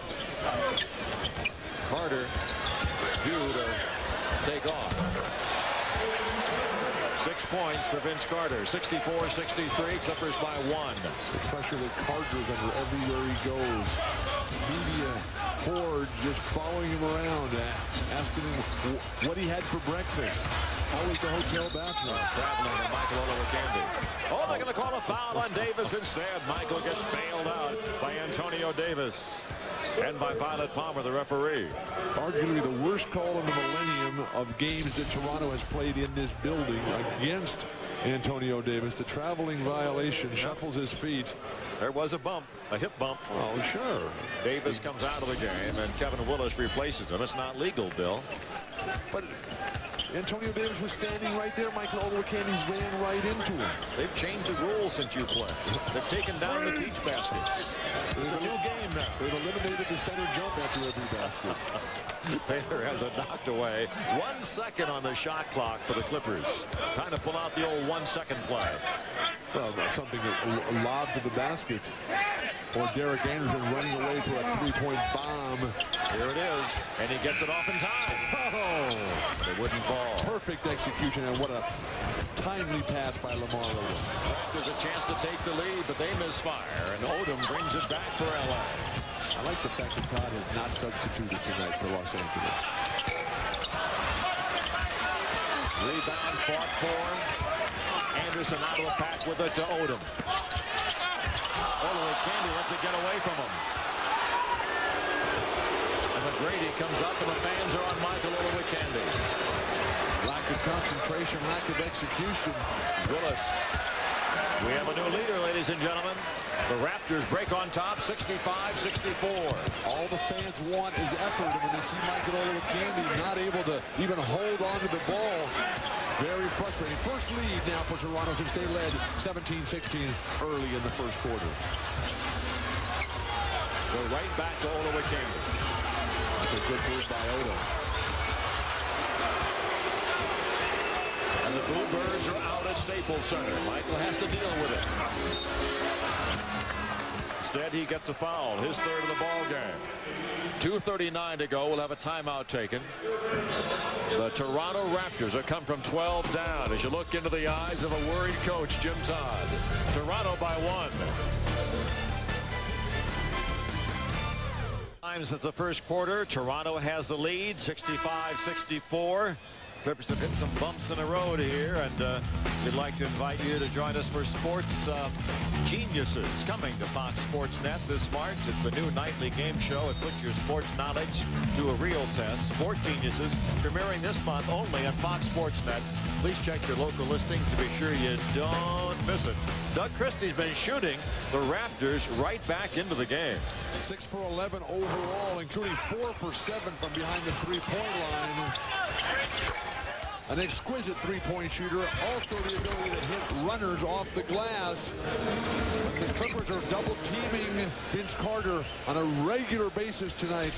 Carter due to take off. 6 points for Vince Carter. 64-63. Clippers by 1. The pressure that Carter's under everywhere he goes. Media horde just following him around, asking him what he had for breakfast. Always the hotel bathroom. Traveling to Michael Oluwakandi. Oh, they're going to call a foul on Davis instead. Michael gets bailed out by Antonio Davis. And by Violet Palmer, the referee. Arguably the worst call in the millennium of games that Toronto has played in this building against Antonio Davis. The traveling violation, shuffles his feet. There was a bump, a hip bump. Oh, sure. Davis comes out of the game, and Kevin Willis replaces him. It's not legal, Bill. But Antonio Davis was standing right there. Michael Oluwakandi ran right into him. They've changed the rules since you played. They've taken down the teach baskets. It's a new game now. They've eliminated the center jump after every basket. Taylor has it knocked away. 1 second on the shot clock for the Clippers. Trying to pull out the old 1 second play. Well, that's something that lobbed to the basket. Or Derek Anderson running away for a 3-point bomb. Here it is. And he gets it off in time. Oh, it wouldn't fall. Perfect execution, and what a timely pass by Lamar Odom. There's a chance to take the lead, but they misfire. And Odom brings it back for LA. I like the fact that Todd has not substituted tonight for Los Angeles. Rebound fought for. Anderson out of the pack with it to Odom. Oluwakandi lets it get away from him. And McGrady comes up, and the fans are on Michael Oluwakandi. Lack of concentration, lack of execution. Willis. We have a new leader, ladies and gentlemen. The Raptors break on top, 65-64. All the fans want is effort, and when they see Michael Oluwakandi not able to even hold on to the ball, very frustrating. First lead now for Toronto since they led 17-16 early in the first quarter. We're right back to Oluwakandi. That's a good move by Odom. And the Bluebirds are out at Staples Center. Michael has to deal with it. Instead, he gets a foul, his third of the ball game. 2:39 to go. We'll have a timeout taken. The Toronto Raptors have come from 12 down as you look into the eyes of a worried coach, Jim Todd. Toronto by 1. Since the first quarter, Toronto has the lead, 65-64. Clippers have hit some bumps in the road here, and we'd like to invite you to join us for Sports Geniuses coming to Fox Sports Net this March. It's the new nightly game show. It puts your sports knowledge to a real test. Sport Geniuses premiering this month only on Fox Sports Net. Please check your local listing to be sure you don't miss it. Doug Christie's been shooting the Raptors right back into the game. 6 for 11 overall, including 4 for 7 from behind the three-point line. An exquisite three-point shooter. Also the ability to hit runners off the glass. The Clippers are double-teaming Vince Carter on a regular basis tonight.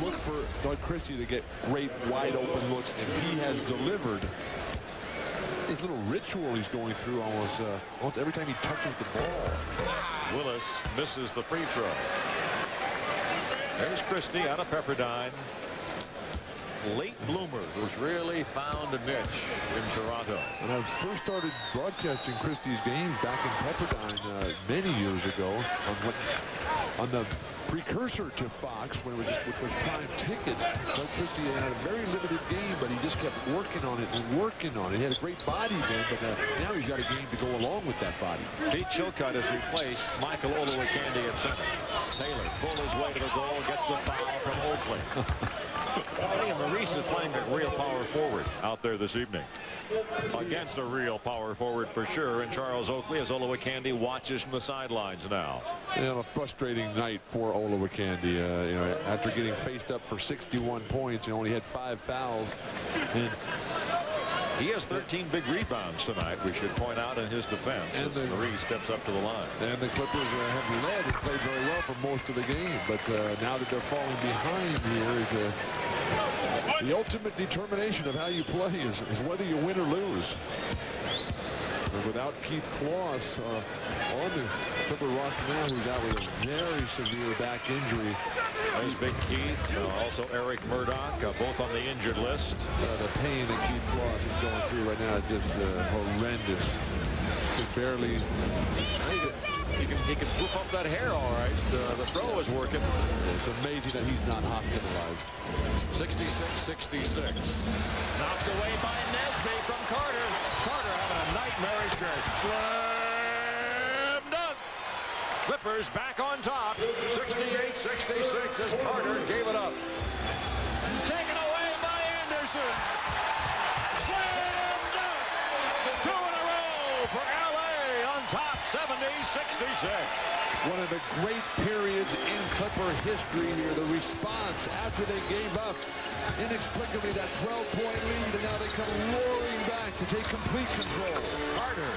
Look for Doug Christie to get great wide-open looks, and he has delivered. His little ritual he's going through almost every time he touches the ball. Willis misses the free throw. There's Christie out of Pepperdine. Late bloomer who's really found a niche in Toronto. When I first started broadcasting Christie's games back in Pepperdine many years ago on the precursor to Fox, which was prime ticket. Doug Christie had a very limited game, but he just kept working on it and working on it. He had a great body then, but now he's got a game to go along with that body. Pete Chilcutt has replaced Michael Olowokandi at center. Taylor pulled his way to the goal, gets the foul from Oakley. Maurice is playing a real power forward out there this evening. Against a real power forward for sure, and Charles Oakley as Olowokandi watches from the sidelines now. And a frustrating night for Olowokandi. You know, after getting faced up for 61 points, he only had 5 fouls. And he has 13 big rebounds tonight, we should point out in his defense, as Maurice steps up to the line. And the Clippers have led and played very well for most of the game. But now that they're falling behind here, the ultimate determination of how you play is whether you win or lose. And without Keith Kloss on the Clipper roster now, who's out with a very severe back injury. There's Big Keith, also Eric Murdoch, both on the injured list. The pain that Keith Kloss is going through right now is just horrendous. He barely. He can swoop up that hair all right. The throw is working. It's amazing that he's not hospitalized. 66-66. Knocked away by Nesby from Carter. Carter having a nightmarish game. Slam dunk. Clippers back on top. 68-66 as Carter gave it up. Taken away by Anderson. Slam dunk. 2 in a row for LA on top. 70-66. One of the great periods in Clipper history here. The response after they gave up inexplicably that 12-point lead, and now they come roaring back to take complete control. Carter.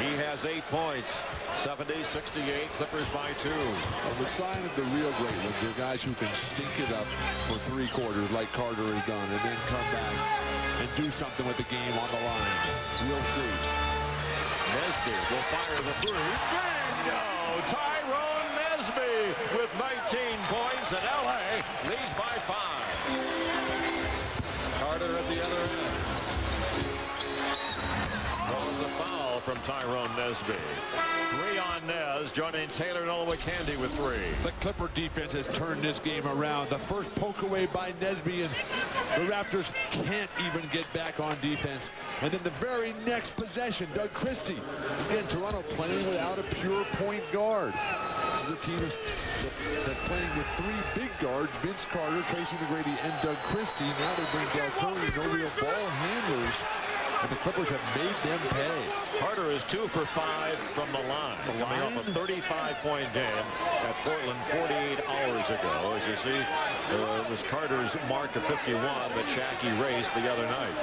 He has 8 points. 70-68. Clippers by 2. Well, the sign of the real great ones are guys who can stink it up for 3 quarters like Carter has done, and then come back and do something with the game on the line. We'll see. Nesby will fire the three. Bingo! Tyrone Nesby with 19 points, and LA leads by 5. Carter at the other end. Draws the foul from Tyrone Nesby. 3 on Nez, joining Taylor and Olowokandi with 3. The Clipper defense has turned this game around. The first poke away by Nesby, and the Raptors can't even get back on defense. And then the very next possession, Doug Christie. Again, Toronto playing without a pure point guard. This is a team that's playing with 3 big guards, Vince Carter, Tracy McGrady, and Doug Christie. Now they bring Del Curry, no real ball handlers. And the Clippers have made them pay. Carter is 2 for 5 from the line. Coming off a 35-point game at Portland 48 hours ago. As you see, it was Carter's mark of 51 that Shaq erased the other night.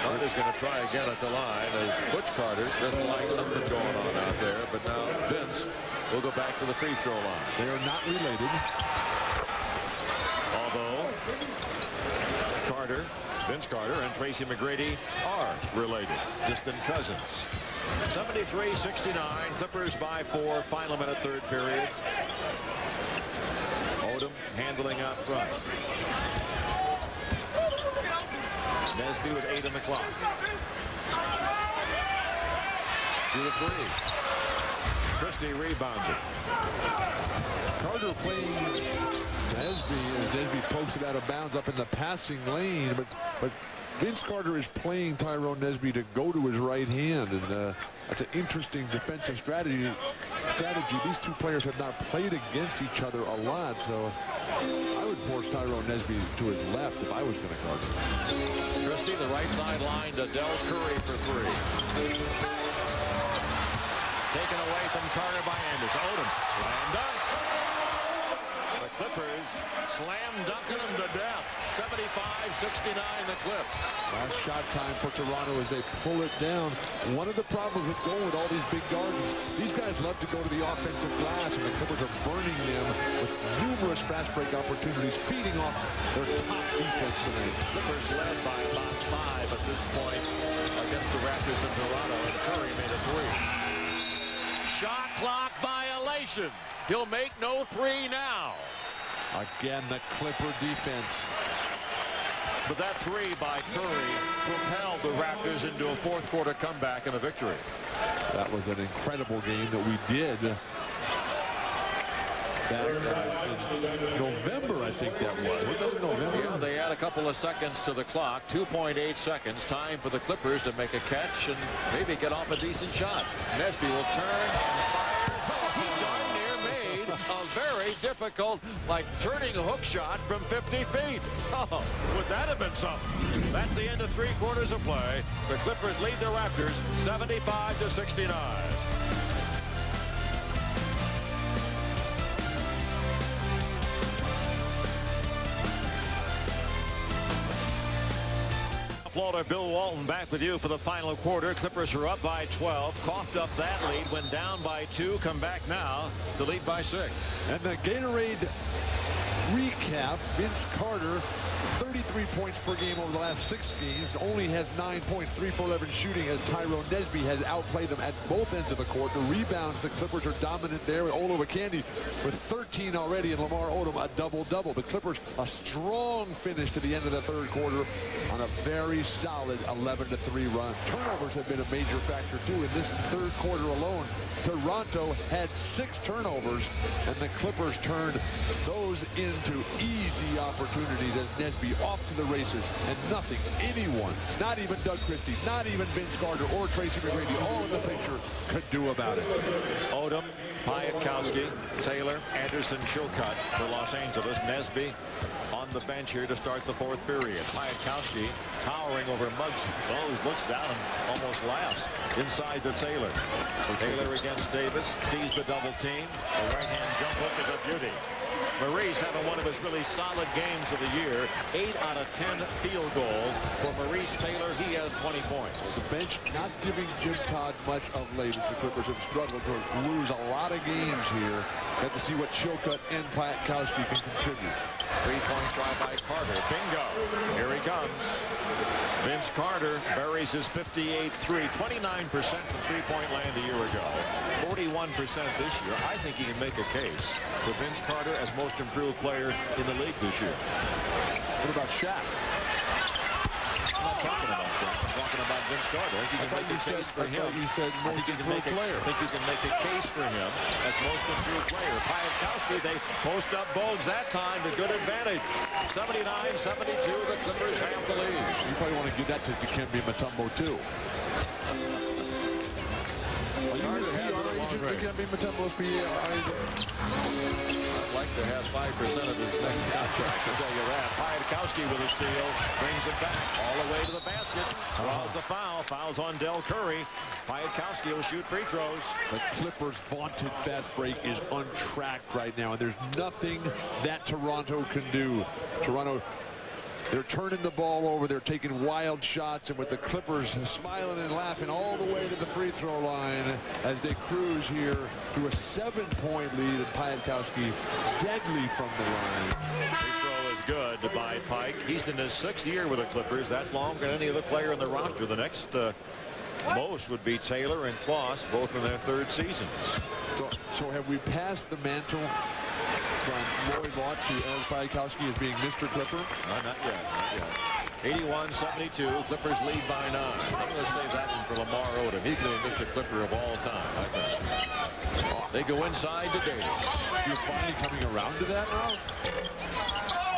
Carter's going to try again at the line as Butch Carter doesn't like something going on out there. But now Vince will go back to the free throw line. They are not related. Although Vince Carter and Tracy McGrady are related, distant cousins. 73-69, Clippers by 4, final minute, 3rd period. Odom handling out front. Nesby with 8 on the clock. To the 3. Christie rebounded. Carter playing Nesby, and Nesby posted out of bounds up in the passing lane, but Vince Carter is playing Tyrone Nesby to go to his right hand, and that's an interesting defensive strategy. These 2 players have not played against each other a lot, so I would force Tyrone Nesby to his left if I was going to guard him. Christie, the right sideline to Del Curry for 3. Taken away from Carter by Anderson. Odom, slam dunk. The Clippers slam dunking them to death. 75-69 the Clips. Last shot time for Toronto as they pull it down. One of the problems with going with all these big guards is these guys love to go to the offensive glass, and the Clippers are burning them with numerous fast break opportunities, feeding off their top defense tonight. Clippers led by about 5 at this point against the Raptors in Toronto, and Curry made a 3. Shot clock violation. He'll make no 3 now. Again, the Clipper defense. But that 3 by Curry propelled the Raptors into a 4th quarter comeback and a victory. That was an incredible game that we did back in November, I think that was. Wasn't that in November? Yeah, they add a couple of seconds to the clock. 2.8 seconds. Time for the Clippers to make a catch and maybe get off a decent shot. Nesby will turn and fire. He darn near made a very difficult, like turning hook shot from 50 feet. Oh, would that have been something? That's the end of 3 quarters of play. The Clippers lead the Raptors 75-69. Florida, Bill Walton back with you for the final quarter. Clippers are up by 12. Coughed up that lead, went down by 2. Come back now to lead by 6. And the Gatorade recap, Vince Carter, 33 points per game over the last 6 games. Only has 9 points, 3 for 11 shooting, as Tyrone Nesby has outplayed them at both ends of the court. The rebounds, the Clippers are dominant there with Candy with 13 already, and Lamar Odom a double-double. The Clippers a strong finish to the end of the 3rd quarter on a very solid 11-3 run. Turnovers have been a major factor too in this 3rd quarter alone. Toronto had 6 turnovers, and the Clippers turned those into easy opportunities as Nesby off to the races, and nothing anyone, not even Doug Christie, not even Vince Carter or Tracy McGrady, all in the picture, could do about it. Odom, Piatkowski, Taylor, Anderson, Chilcott for Los Angeles. Nesby on the bench here to start the 4th period. Piatkowski towering over Muggsy. Oh, looks down and almost laughs inside the Taylor. Taylor against Davis, sees the double team. The right-hand jump hook is a beauty. Maurice having one of his really solid games of the year. 8 out of 10 field goals for Maurice Taylor. He has 20 points. The bench not giving Jim Todd much of late as the Clippers have struggled to lose a lot of games here. Got to see what Chilcott and Piatkowski can contribute. 3-point try by Carter. Bingo. Here he comes. Vince Carter buries his 58-3. 29% from three-point land a year ago. 41% this year. I think he can make a case for Vince Carter as most improved player in the league this year. What about Shaq? I'm not talking about Shaq. I'm talking about Vince Carter. I think you can make a case for him. You said most improved player. I think you can make a case for him as most improved player. Piatkowski, they post up Bogues that time to good advantage. 79-72, the Clippers have the lead. You probably want to give that to Dikembe Mutombo too. Dikembe Mutombo's I'd like to have 5% of his next contract, to tell you that. Piatkowski with a steal, brings it back all the way to the basket. Draws the foul. Fouls on Del Curry. Piatkowski will shoot free throws. The Clippers' vaunted fast break is untracked right now, and there's nothing that Toronto can do. Toronto, they're turning the ball over. They're taking wild shots, and with the Clippers smiling and laughing all the way to the free throw line as they cruise here to a 7-point lead, and Piatkowski deadly from the line. Free throw is good by Pike. He's in his 6th year with the Clippers. That's longer than any other player in the roster. The next most would be Taylor and Kloss, both in their 3rd seasons. So have we passed the mantle from Roy Vaught to Aaron Piatkowski as being Mr. Clipper? Not yet. Not yet. 81-72. Clippers lead by 9. I'm going to say that one for Lamar Odom. He could be Mr. Clipper of all time, I think. They go inside to Davis. You're finally coming around to that now?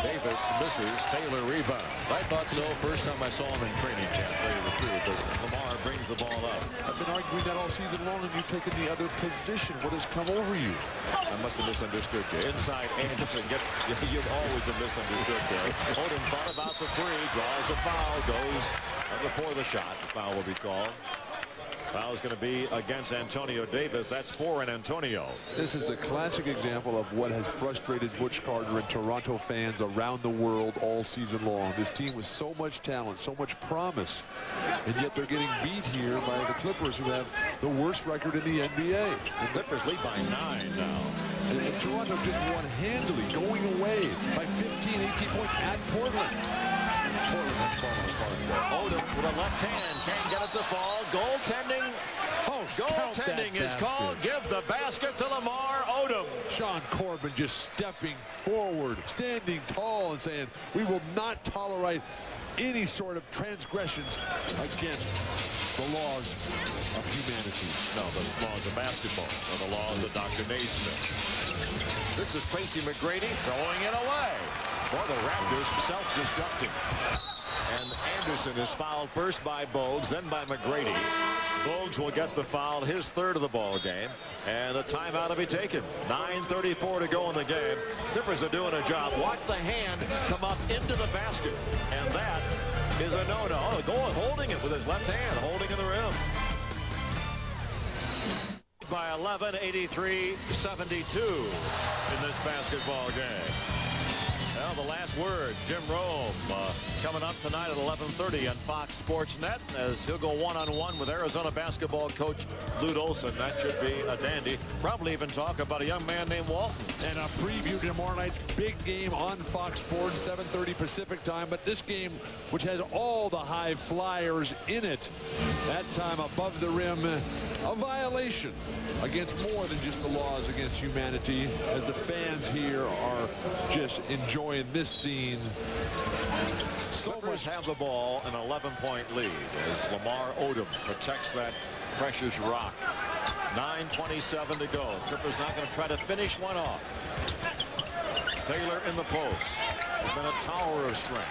Davis misses. Taylor rebounds. I thought so first time I saw him in training camp. Tell you the truth, as Lamar brings the ball up. I've been arguing that all season long, and you've taken the other position. What has come over you? I must have misunderstood you. Inside Anderson gets. You've always been misunderstood there. Odom thought about the 3, draws the foul, goes before the shot. The foul will be called. Foul is going to be against Antonio Davis. That's 4 in Antonio. This is a classic example of what has frustrated Butch Carter and Toronto fans around the world all season long. This team with so much talent, so much promise, and yet they're getting beat here by the Clippers, who have the worst record in the NBA. The Clippers lead by 9 now. And Toronto just won handily, going away by 15, 18 points at Portland. Odom with a left hand, can't get it to fall. Goaltending. Oh, Goaltending is called. Give the basket to Lamar Odom. Sean Corbin just stepping forward, standing tall and saying, we will not tolerate any sort of transgressions against the laws of humanity. No, the laws of basketball, or the laws of Dr. Naismith. This is Tracy McGrady throwing it away. For the Raptors, self-destructing. And Anderson is fouled first by Bogues, then by McGrady. Bogues will get the foul, his third of the ball game, and a timeout will be taken. 9:34 to go in the game. Clippers are doing a job. Watch the hand come up into the basket, and that is a no-no. Oh, Gold holding it with his left hand, holding in the rim. By 11, 83-72 in this basketball game. Well, the last word, Jim Rome, coming up tonight at 11:30 on Fox Sports Net as he'll go one-on-one with Arizona basketball coach Lute Olson. That should be a dandy. Probably even talk about a young man named Walton. And a preview to tomorrow night's big game on Fox Sports, 7:30 Pacific time. But this game, which has all the high flyers in it, that time above the rim, a violation against more than just the laws against humanity, as the fans here are just enjoying this scene. Clippers have the ball, an 11-point lead as Lamar Odom protects that precious rock. 9:27 to go. Clippers not going to try to finish one off. Taylor in the post. Has been a tower of strength.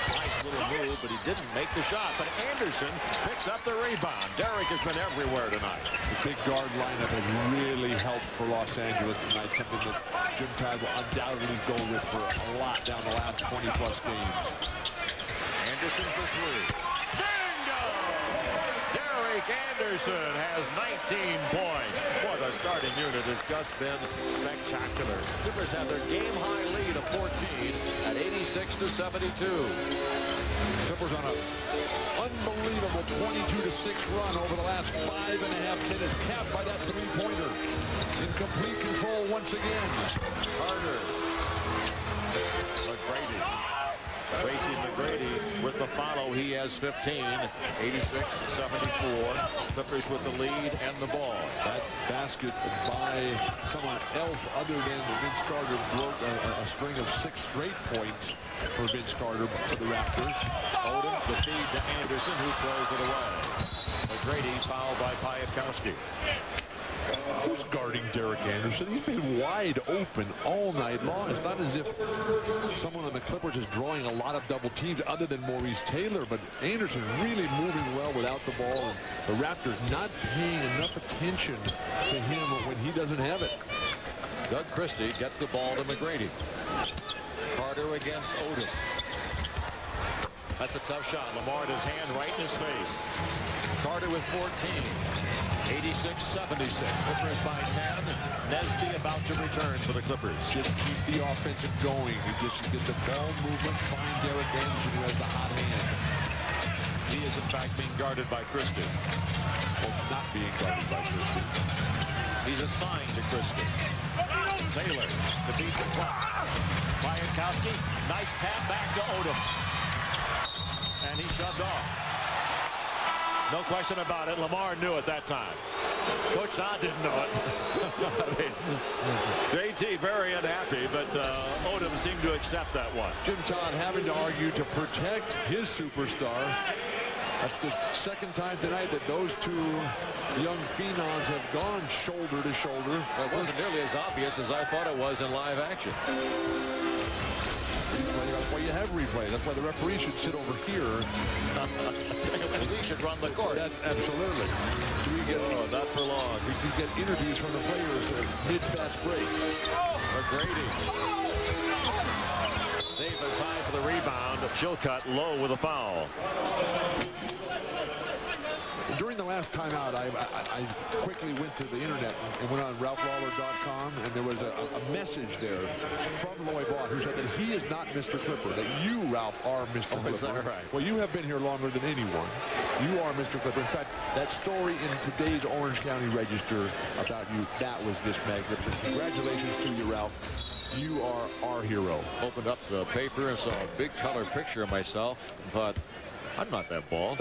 Nice little move, but he didn't make the shot. But Anderson picks up the rebound. Derrick has been everywhere tonight. The big guard lineup has really helped for Los Angeles tonight, something that Jim Todd will undoubtedly go with for a lot down the last 20-plus games. Anderson for three. Bingo! Derrick Anderson has 19 points. Boy, the starting unit has just been spectacular. Clippers have their game-high lead of 14 at 86-72. Clippers on an unbelievable 22-6 run over the last 5.5 minutes, capped by that three-pointer. In complete control once again. Carter. McGrady. Tracy McGrady with the follow. He has 15. 86-74. Clippers with the lead and the ball. That basket by someone else other than Vince Carter broke a string of 6 straight points for Vince Carter for the Raptors. Odom, the feed to Anderson, who throws it away. McGrady fouled by Piatkowski. Who's guarding Derrick Anderson? He's been wide open all night long. It's not as if someone on the Clippers is drawing a lot of double teams other than Maurice Taylor, but Anderson really moving well without the ball. And the Raptors not paying enough attention to him when he doesn't have it. Doug Christie gets the ball to McGrady. Carter against Odom. That's a tough shot. Lamar his hand right in his face. Carter with 14. 86-76. Clippers by 10. Nesby about to return for the Clippers. Just keep the offensive going. You just get the ball movement. Find Derrick Anderson, who has the hot hand. He is in fact being guarded by Christie. Well, not being guarded by Christie. He's assigned to Christie. Taylor to beat the clock. Piatkowski, nice tap back to Odom. And he shoved off. No question about it. Lamar knew it that time. Coach Todd didn't know it. I mean, JT very unhappy, but Odom seemed to accept that one. Jim Todd having to argue to protect his superstar. That's the second time tonight that those two young phenoms have gone shoulder to shoulder. Well, it wasn't nearly as obvious as I thought it was in live action. That's why you have replay. That's why the referee should sit over here. We should run the court. That's absolutely. We get, not for long. We can get interviews from the players mid-fast break. McGrady. Davis high for the rebound. Chilcutt low with a foul. During the last timeout, I quickly went to the internet and went on RalphLawler.com, and there was a message there from Loy Vaught, who said that he is not Mr. Clipper, that you, Ralph, are Mr. Clipper. Is that right? Well, you have been here longer than anyone. You are Mr. Clipper. In fact, that story in today's Orange County Register about you, that was just magnificent. Congratulations to you, Ralph. You are our hero. Opened up the paper and saw a big color picture of myself and thought, I'm not that bald.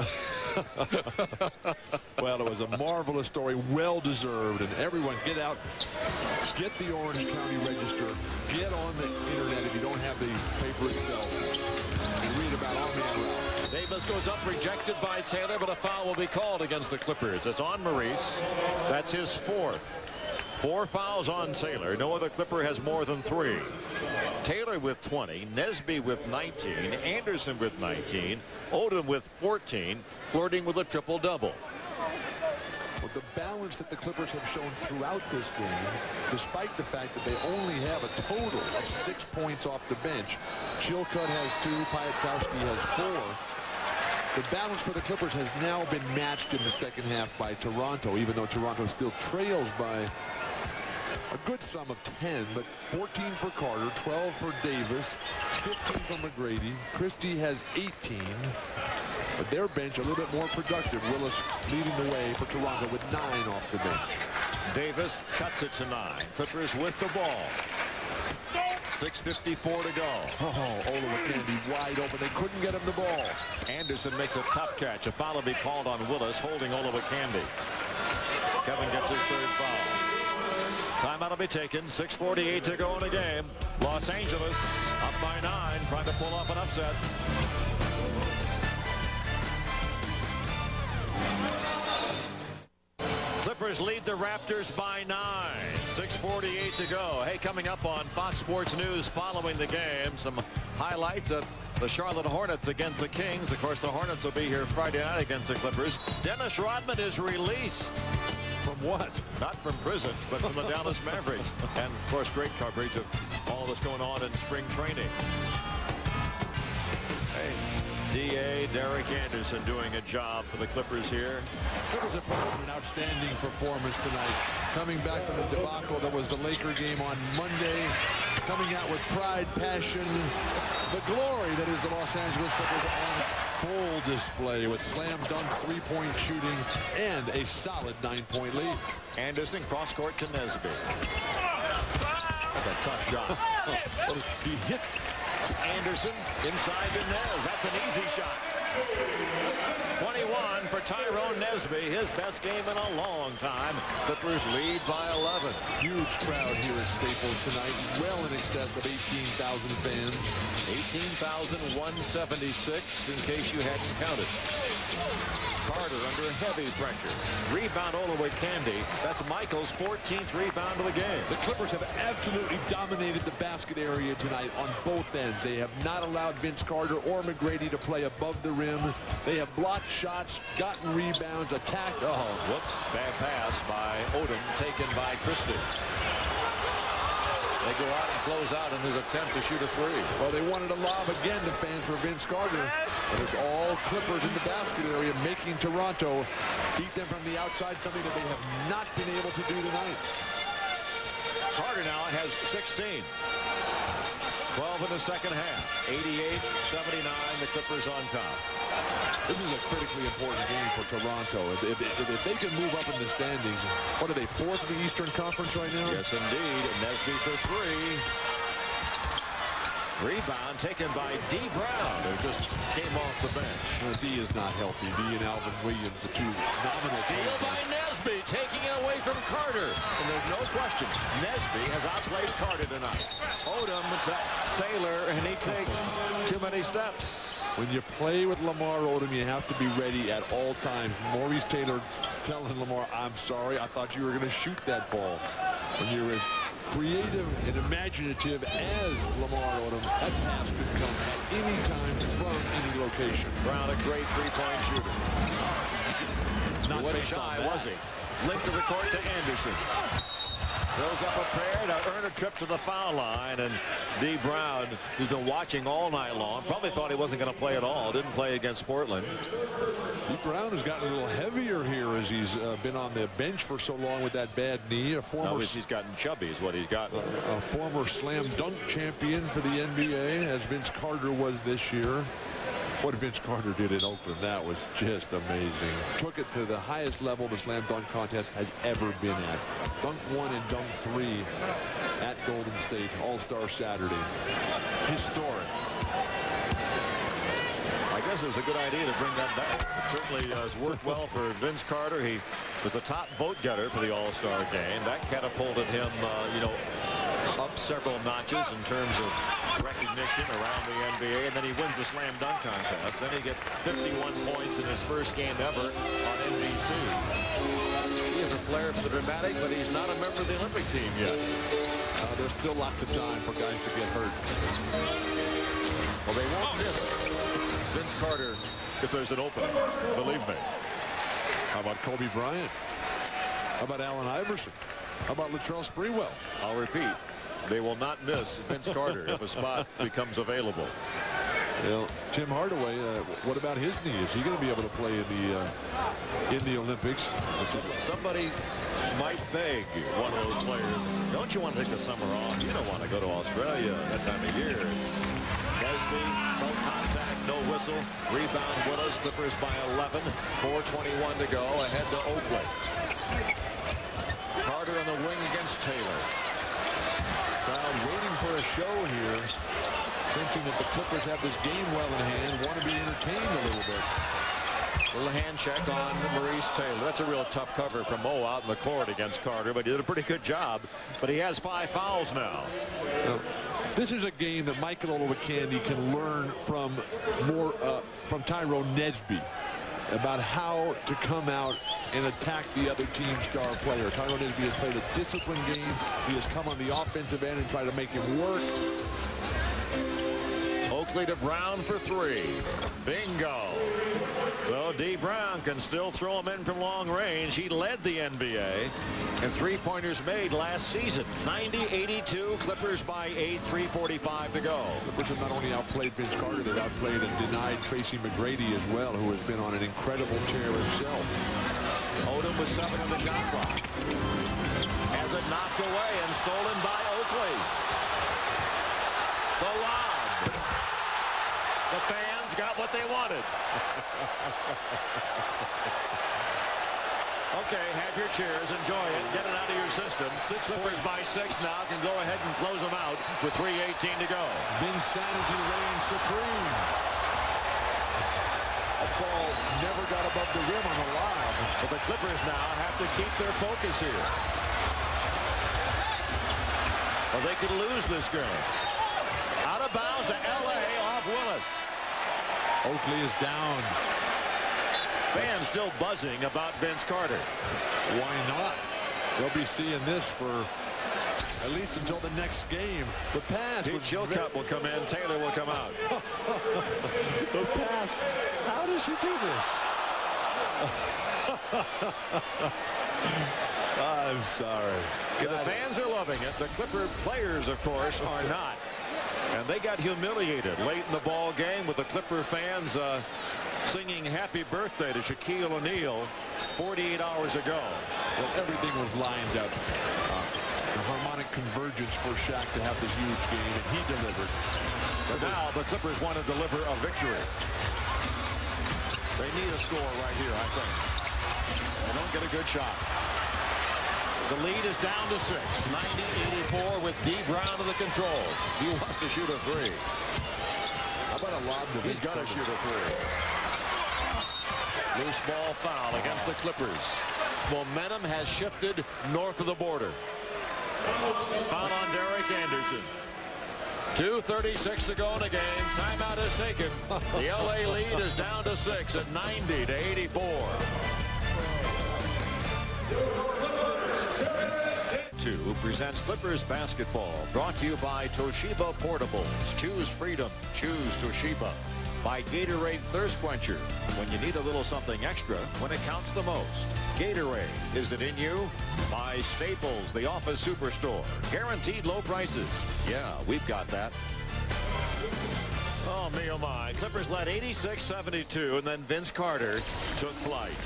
Well, it was a marvelous story, well deserved, and everyone get out, get the Orange County Register, get on the internet if you don't have the paper itself, and read about our man Ralph. Davis goes up, rejected by Taylor, but a foul will be called against the Clippers. It's on Maurice. That's his fourth. 4 fouls on Taylor. No other Clipper has more than 3. Taylor with 20, Nesby with 19, Anderson with 19, Odom with 14, flirting with a triple-double. With the balance that the Clippers have shown throughout this game, despite the fact that they only have a total of 6 points off the bench. Chilcutt has 2, Piatkowski has 4. The balance for the Clippers has now been matched in the second half by Toronto, even though Toronto still trails by a good sum of 10, but 14 for Carter, 12 for Davis, 15 for McGrady. Christie has 18, but their bench a little bit more productive. Willis leading the way for Toronto with 9 off the bench. Davis cuts it to 9. Clippers with the ball. 6:54 to go. Oh, Olowokandi wide open. They couldn't get him the ball. Anderson makes a tough catch. A foul will be called on Willis, holding Olowokandi. Kevin gets his 3rd foul. Timeout will be taken. 6:48 to go in the game. Los Angeles up by 9, trying to pull off an upset. Clippers lead the Raptors by 9. 6:48 to go. Hey, coming up on Fox Sports News following the game, some highlights of the Charlotte Hornets against the Kings. Of course, the Hornets will be here Friday night against the Clippers. Dennis Rodman is released. From what? Not from prison, but from the Dallas Mavericks. And, of course, great coverage of all that's going on in spring training. Hey, D.A. Derek Anderson doing a job for the Clippers here. Clippers have put on an outstanding performance tonight. Coming back from the debacle that was the Laker game on Monday. Coming out with pride, passion, the glory that is the Los Angeles Clippers on full display with slam dunks, 3-point shooting, and a solid 9-point lead. Anderson cross court to Nesby. That's a tough shot. He hit Anderson inside to Nez. That's an easy shot. 21 for Tyrone Nesby, his best game in a long time. Clippers lead by 11. Huge crowd here at Staples tonight, well in excess of 18,000 fans. 18,176 in case you hadn't counted. Carter under heavy pressure. Rebound Olowokandi. That's Michael's 14th rebound of the game. The Clippers have absolutely dominated the basket area tonight on both ends. They have not allowed Vince Carter or McGrady to play above the rim. They have blocked shots, gotten rebounds, attacked. Oh, whoops. Bad pass by Odom, taken by Christie. They go out and close out in his attempt to shoot a 3. Well, they wanted to lob again, the fans, for Vince Carter. But it's all Clippers in the basket area, making Toronto beat them from the outside, something that they have not been able to do tonight. Carter now has 16. 12 in the second half. 88-79, the Clippers on top. This is a critically important game for Toronto. If they can move up in the standings, what are they, 4th in the Eastern Conference right now? Yes, indeed. Nesby for 3. Rebound taken by D. Brown, who just came off the bench. D is not healthy. D and Alvin Williams, the 2 nominal. Steal by Nesby, taking it away from Carter. And there's no question, Nesby has outplayed Carter tonight. Odom to Taylor, and he takes too many steps. When you play with Lamar Odom, you have to be ready at all times. Maurice Taylor telling Lamar, I'm sorry, I thought you were going to shoot that ball. When you're as creative and imaginative as Lamar Odom, that pass could come at any time from any location. Brown, a great 3-point shooter. Not wasn't based shy, on that. was he? Linked to the court to Anderson. Throws up a pair to earn a trip to the foul line, and D. Brown, who's been watching all night long, probably thought he wasn't going to play at all. Didn't play against Portland. D. Brown has gotten a little heavier here as he's been on the bench for so long with that bad knee. He's gotten chubby is what he's gotten. A former slam dunk champion for the NBA, as Vince Carter was this year. What Vince Carter did in Oakland, that was just amazing. Took it to the highest level the slam dunk contest has ever been at. Dunk 1 and dunk 3 at Golden State All-Star Saturday. Historic. I guess it was a good idea to bring that back. It certainly has worked well for Vince Carter. He was the top vote getter for the All-Star game. That catapulted him, up several notches in terms of recognition around the NBA. And then he wins the slam dunk contest. Then he gets 51 points in his first game ever on NBC. He is a player for the Dramatic, but he's not a member of the Olympic team yet. There's still lots of time for guys to get hurt. Well, they won't miss Vince Carter if there's an opening, believe me. How about Kobe Bryant? How about Allen Iverson? How about Latrell Sprewell? I'll repeat, they will not miss Vince Carter if a spot becomes available. Well, Tim Hardaway, what about his knee? Is he going to be able to play in the Olympics? Somebody might beg one of those players, don't you want to take the summer off? You don't want to go to Australia that time of year. Gatsby, no contact, no whistle. Rebound Willis. Clippers by 11. 4:21 to go. Ahead to Oakley. Carter on the wing against Taylor. Crowd waiting for a show here, thinking that the Clippers have this game well in hand, want to be entertained a little bit. Little hand check on Maurice Taylor. That's a real tough cover from Mo out in the court against Carter, but he did a pretty good job. But he has 5 fouls now. This is a game that Michael Olowokandi can learn from Tyrone Nesby about how to come out and attack the other team's star player. Tyrone Nesby has played a disciplined game. He has come on the offensive end and tried to make him work. Oakley to Brown for 3. Bingo. So D. Brown can still throw him in from long range. He led the NBA in three-pointers made last season. 90-82. Clippers by 8. 3:45 to go. Clippers have not only outplayed Vince Carter, they've outplayed and denied Tracy McGrady as well, who has been on an incredible tear himself. Odom with 7 on the shot clock. Has it knocked away and stolen by Oakley. The lob. The fans got what they wanted. Okay, have your cheers, enjoy it, get it out of your system. Clippers by 6 now, can go ahead and close them out with 3:18 to go. Vinsanity reigns supreme. The ball never got above the rim on the lob. But the Clippers now have to keep their focus here. Or they could lose this game. Out of bounds to L.A. off Willis. Oakley is down. Fans still buzzing about Vince Carter. Why not? They'll be seeing this for at least until the next game. The pass. Pete Chilcutt will come in. Taylor will come out. The pass. How does he do this? I'm sorry. Yeah, the fans are loving it. The Clipper players, of course, are not. And they got humiliated late in the ball game with the Clipper fans singing happy birthday to Shaquille O'Neal 48 hours ago. Well, everything was lined up. The harmonic convergence for Shaq to have this huge game, and he delivered. But now the Clippers want to deliver a victory. They need a score right here, I think. They don't get a good shot. The lead is down to 6. 90-84 with D. Brown to the control. He wants to shoot a 3. How about a lob to Vince? He's got to shoot a 3. Loose ball foul against the Clippers. Momentum has shifted north of the border. Foul on Derek Anderson. 2:36 to go in the game. Timeout is taken. The LA lead is down to 6 at 90-84. 2 presents Clippers basketball, brought to you by Toshiba Portables. Choose freedom. Choose Toshiba. By Gatorade Thirst Quencher. When you need a little something extra, when it counts the most. Gatorade. Is it in you? By Staples, the office superstore. Guaranteed low prices. Yeah, we've got that. Oh, me, oh, my. Clippers led 86-72, and then Vince Carter took flight.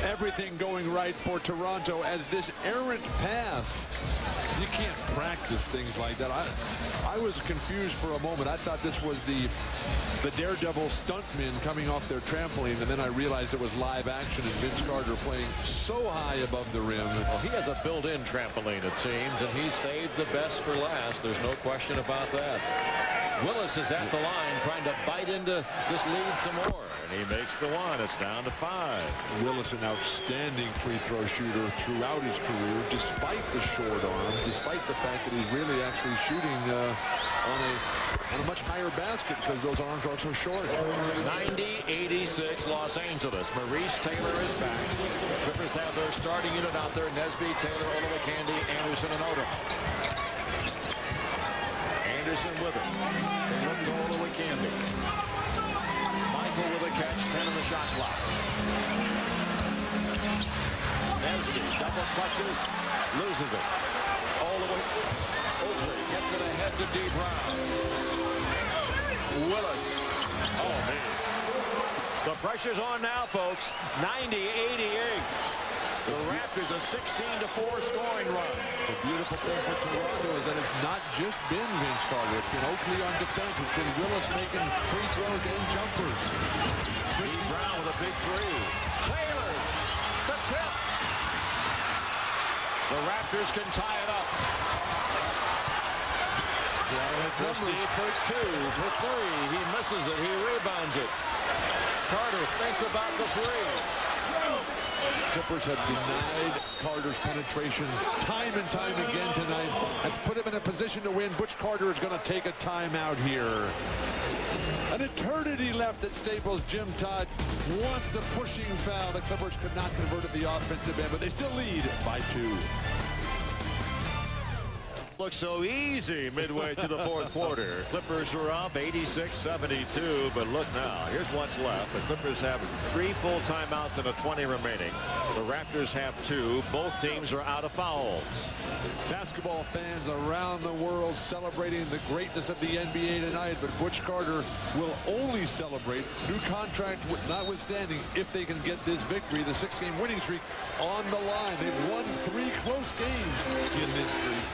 Everything going right for Toronto as this errant pass. You can't practice things like that. I was confused for a moment. I thought this was the Daredevil stuntmen coming off their trampoline, and then I realized it was live action and Vince Carter playing so high above the rim. Well, he has a built-in trampoline, it seems, and he saved the best for last. There's no question about that. Willis is at the line trying to bite into this lead some more. And he makes the one. It's down to 5. Willis, an outstanding free throw shooter throughout his career, despite the short arms, despite the fact that he's really actually shooting on a much higher basket because those arms are so short. 90-86 Los Angeles. Maurice Taylor is back. Clippers have their starting unit out there. Nesby, Taylor, Olowokandi, Anderson, and Odom. Anderson with it. They look to Olowokandi. Michael with a catch. 10 on the shot clock. Nesby double clutches. Loses it. Oakley gets it ahead to D. Brown. Willis. Oh, man. The pressure's on now, folks. 90-88. The Raptors a 16-4 scoring run. The beautiful thing for Toronto is that it's not just been Vince Carter. It's been Oakley on defense. It's been Willis making free throws and jumpers. D. Brown with a big 3. Taylor, the tip. The Raptors can tie it up. Christie for 2, for 3. He misses it. He rebounds it. Carter thinks about the 3. Clippers have denied Carter's penetration time and time again tonight. That's put him in a position to win. Butch Carter is going to take a timeout here. An eternity left at Staples. Jim Todd wants the pushing foul. The Clippers could not convert at the offensive end, but they still lead by 2. Looks so easy midway to the fourth quarter. Clippers are up 86-72, but look now. Here's what's left. The Clippers have 3 full timeouts and a 20 remaining. The Raptors have 2. Both teams are out of fouls. Basketball fans around the world celebrating the greatness of the NBA tonight, but Butch Carter will only celebrate, new contract notwithstanding, if they can get this victory, the 6-game winning streak on the line. They've won 3 close games in this streak.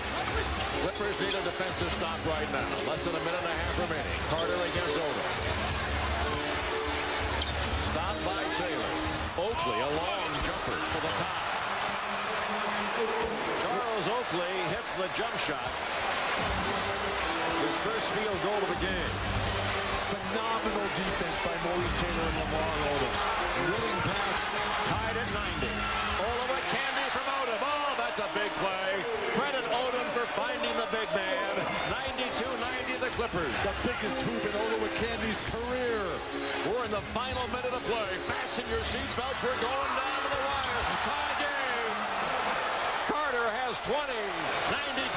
Clippers need a defensive stop right now. Less than a minute and a half remaining. Carter against Odom. Stopped by Taylor. Oakley, a long jumper for the top. Charles Oakley hits the jump shot. His first field goal of the game. Phenomenal defense by Maurice Taylor and Lamar Odom. Willing pass. Tied at 90. Olowokandi from Odom. Oh, that's a big play. Credit Odom for finding the big man. 92-90 the Clippers. The biggest hoop in Olowokandi's career. We're in the final minute of play. Fasten your seatbelts. We're going down to the wire. Tie game. Carter has 20.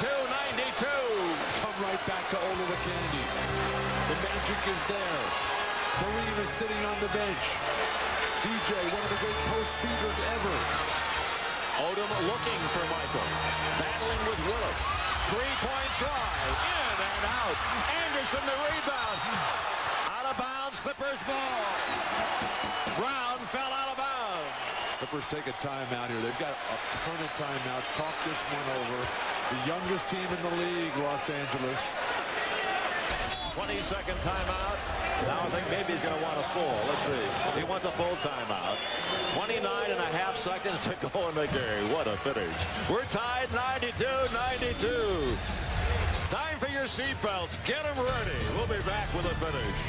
92-92. Come right back to Olowokandi. The magic is there. Kareem is sitting on the bench. DJ, one of the great post feeders ever. Odom looking for Michael. Battling with Willis. 3-point try. In and out. Anderson the rebound. Out of bounds. Clippers ball. Brown fell out of bounds. Clippers take a timeout here. They've got a ton of timeouts. Talk this one over. The youngest team in the league, Los Angeles. 20-second timeout. Now I think maybe he's going to want a full. Let's see. He wants a full timeout. 29.5 seconds to go in the game. What a finish. We're tied 92-92. Time for your seatbelts. Get them ready. We'll be back with a finish.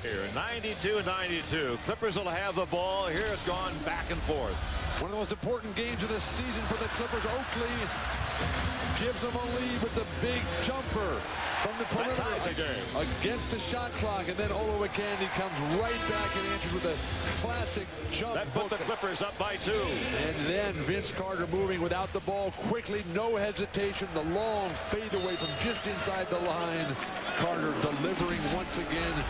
Here, 92-92. Clippers will have the ball. Here it's gone back and forth. One of the most important games of the season for the Clippers. Oakley gives them a lead with the big jumper from the perimeter against the shot clock, and then Olowokandi comes right back and answers with a classic jump. That put the Clippers up by 2. And then Vince Carter moving without the ball quickly, no hesitation. The long fade away from just inside the line. Carter delivering once again.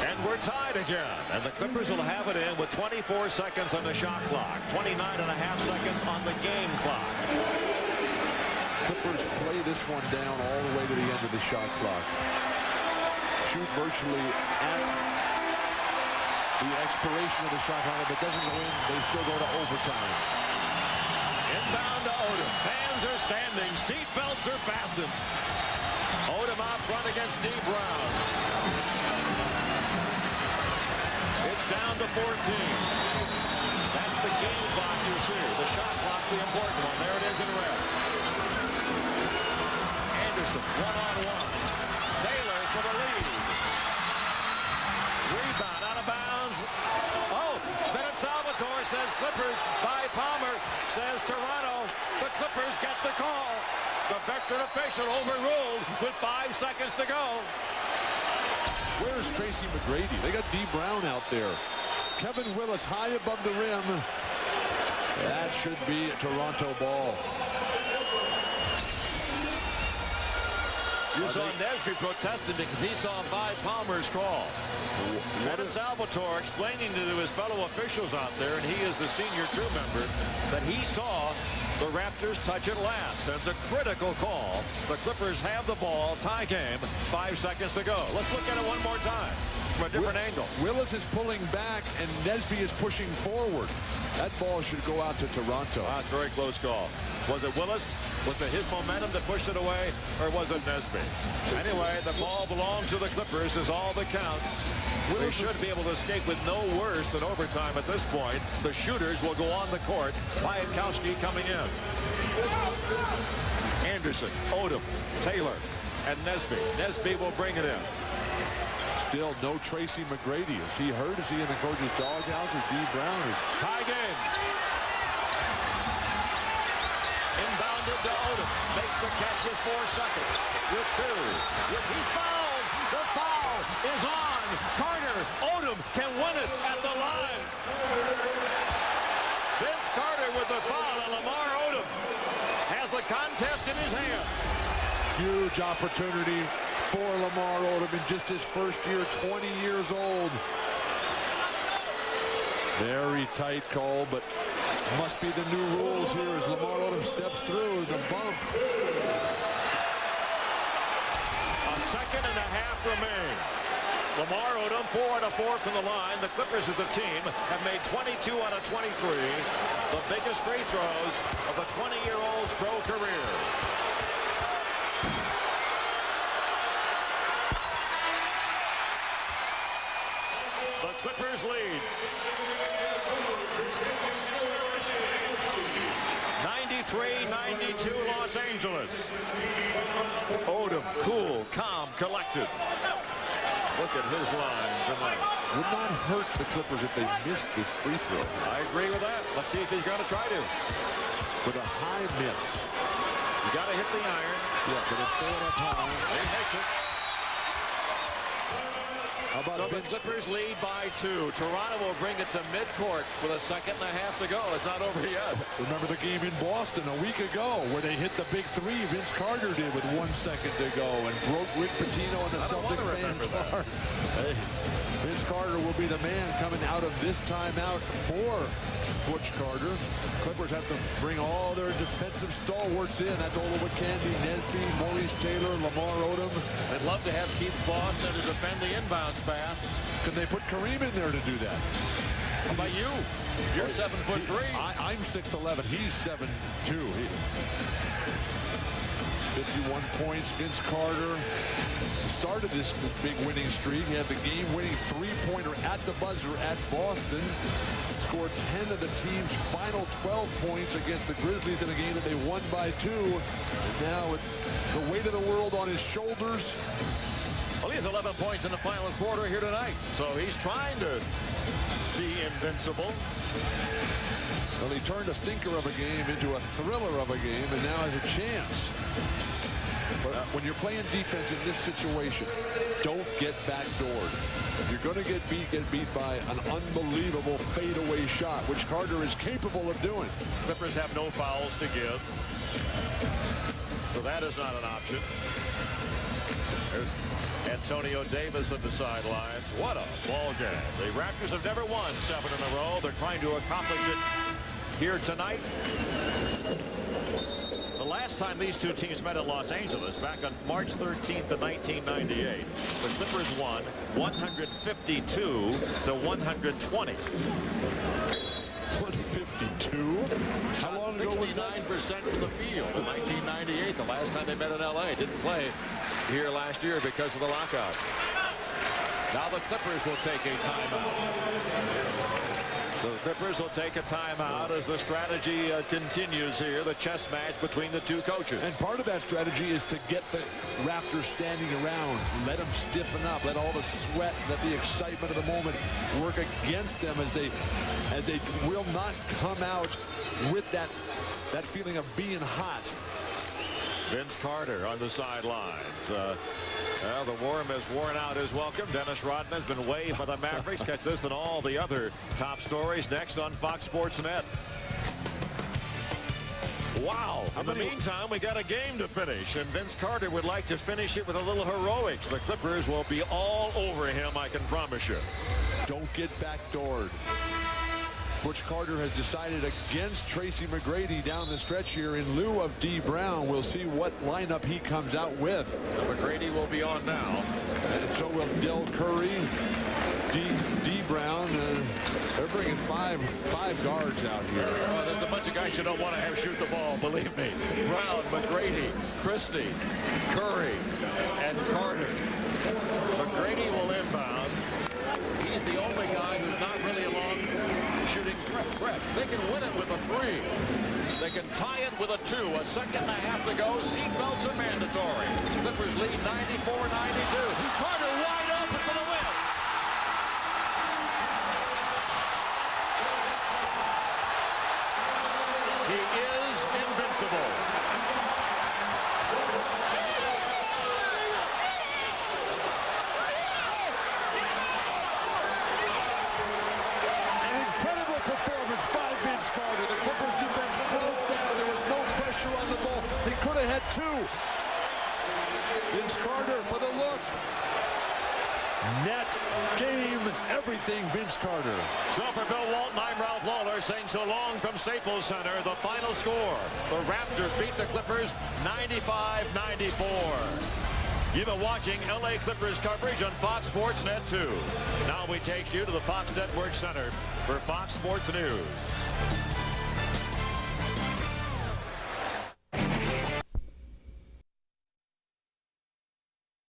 And we're tied again. And the Clippers will have it in with 24 seconds on the shot clock. 29.5 seconds on the game clock. Clippers play this one down all the way to the end of the shot clock. Shoot virtually at the expiration of the shot clock. If it doesn't go in, they still go to overtime. Inbound to Odom. Fans are standing. Seat belts are fastened. Odom out front against D. Brown. It's down to 14. That's the game clock you see. The shot clock's the important one. There it is in red. Anderson, one-on-one. Taylor for the lead. Rebound out of bounds. Oh, Bennett Salvatore says Clippers by Palmer. Says Toronto. The Clippers get the call. The veteran official overruled with 5 seconds to go. Where's Tracy McGrady? They got D. Brown out there. Kevin Willis high above the rim. That should be a Toronto ball. You saw Nesby protesting because he saw by Palmer's call. Bennett Salvatore explaining to his fellow officials out there, and he is the senior crew member, that he saw the Raptors touch it last. That's a critical call. The Clippers have the ball. Tie game. 5 seconds to go. Let's look at it one more time from a different angle. Willis is pulling back, and Nesby is pushing forward. That ball should go out to Toronto. That's a very close call. Was it Willis? Was it his momentum that pushed it away, or was it Nesby? Anyway, the ball belongs to the Clippers is all that counts. They should be able to escape with no worse than overtime at this point. The shooters will go on the court. Piatkowski coming in. Anderson, Odom, Taylor, and Nesby. Nesby will bring it in. Still no Tracy McGrady. Is he hurt? Is he in the coach's doghouse? Or D. Brown is tie game. Inbounded to Odom. Makes the catch with 4 seconds. With 2. He's fouled. The foul is on. Carter. Odom can win it at the line. Vince Carter with the foul, and Lamar Odom has the contest in his hand. huge opportunity for Lamar Odom in just his first year, 20 years old. Very tight call, but must be the new rules here as Lamar Odom steps through the bump. A second and a half remain. Lamar Odom 4 out of 4 from the line. The Clippers as a team have made 22 out of 23. The biggest free throws of the 20-year-old's pro career. The Clippers lead. 93-92 Los Angeles. Odom, cool, calm, collected. Look at his line tonight. Would not hurt the Clippers if they missed this free throw. I agree with that. Let's see if he's going to try to. With a high miss. You got to hit the iron. Yeah, but it's throwing up high. He makes it. How about so the Clippers lead by 2. Toronto will bring it to midcourt with a second and a half to go. It's not over yet. Remember the game in Boston a week ago where they hit the big 3 Vince Carter did with 1 second to go and broke Rick Pitino and the Celtic fans' heart. Hey, Vince Carter will be the man coming out of this timeout for Butch Carter. Clippers have to bring all their defensive stalwarts in. That's Oluwa Candy, Nesby, Maurice Taylor, Lamar Odom. They'd love to have Keith Boston to defend the inbounds pass. Can they put Kareem in there to do that? How about you? You're 7'3". I'm 6'11". He's 7'2". 51 points. Vince Carter started this big winning streak. He had the game-winning three-pointer at the buzzer at Boston. Scored 10 of the team's final 12 points against the Grizzlies in a game that they won by 2. And now with the weight of the world on his shoulders. Well, he has 11 points in the final quarter here tonight. So he's trying to be invincible. Well, he turned a stinker of a game into a thriller of a game and now has a chance. But when you're playing defense in this situation, don't get backdoored. If you're going to get beat by an unbelievable fadeaway shot, which Carter is capable of doing. Clippers have no fouls to give. So that is not an option. There's Antonio Davis on the sidelines. What a ball game. The Raptors have never won 7 in a row. They're trying to accomplish it here tonight. The last time these two teams met in Los Angeles, back on March 13th of 1998, the Clippers won 152 to 120. 152? How long ago was that? 69% from the field in 1998, the last time they met in L.A. Didn't play here last year because of the lockout. Now the Clippers will take a timeout. So the Clippers will take a timeout as the strategy continues here, the chess match between the two coaches. And part of that strategy is to get the Raptors standing around, let them stiffen up, let all the sweat, let the excitement of the moment work against them as they will not come out with that feeling of being hot. Vince Carter on the sidelines. Well, the worm has worn out his welcome. Dennis Rodman has been waived by the Mavericks. Catch this and all the other top stories next on Fox Sports Net. Wow. In the meantime, we got a game to finish, and Vince Carter would like to finish it with a little heroics. The Clippers will be all over him, I can promise you. Don't get backdoored. Butch Carter has decided against Tracy McGrady down the stretch here in lieu of D. Brown. We'll see what lineup he comes out with. McGrady will be on now. And so will Del Curry, D. Brown. They're bringing five guards out here. Oh, there's a bunch of guys you don't want to have shoot the ball, believe me. Brown, McGrady, Christie, Curry, and Carter. McGrady will inbound. He's the only guy who's not really a long shooting threat. They can win it with a 3. They can tie it with a 2. A second and a half to go. Seatbelts are mandatory. Clippers lead 94-92. Carter wide open for the win. He is invincible. Performance by Vince Carter. The Clippers defense broke down. There was no pressure on the ball. They could have had 2. Vince Carter for the look. Net, game, everything Vince Carter. So for Bill Walton, I'm Ralph Lawler saying so long from Staples Center. The final score. The Raptors beat the Clippers 95-94. You've been watching LA Clippers coverage on Fox Sports Net 2. Now we take you to the Fox Network Center for Fox Sports News.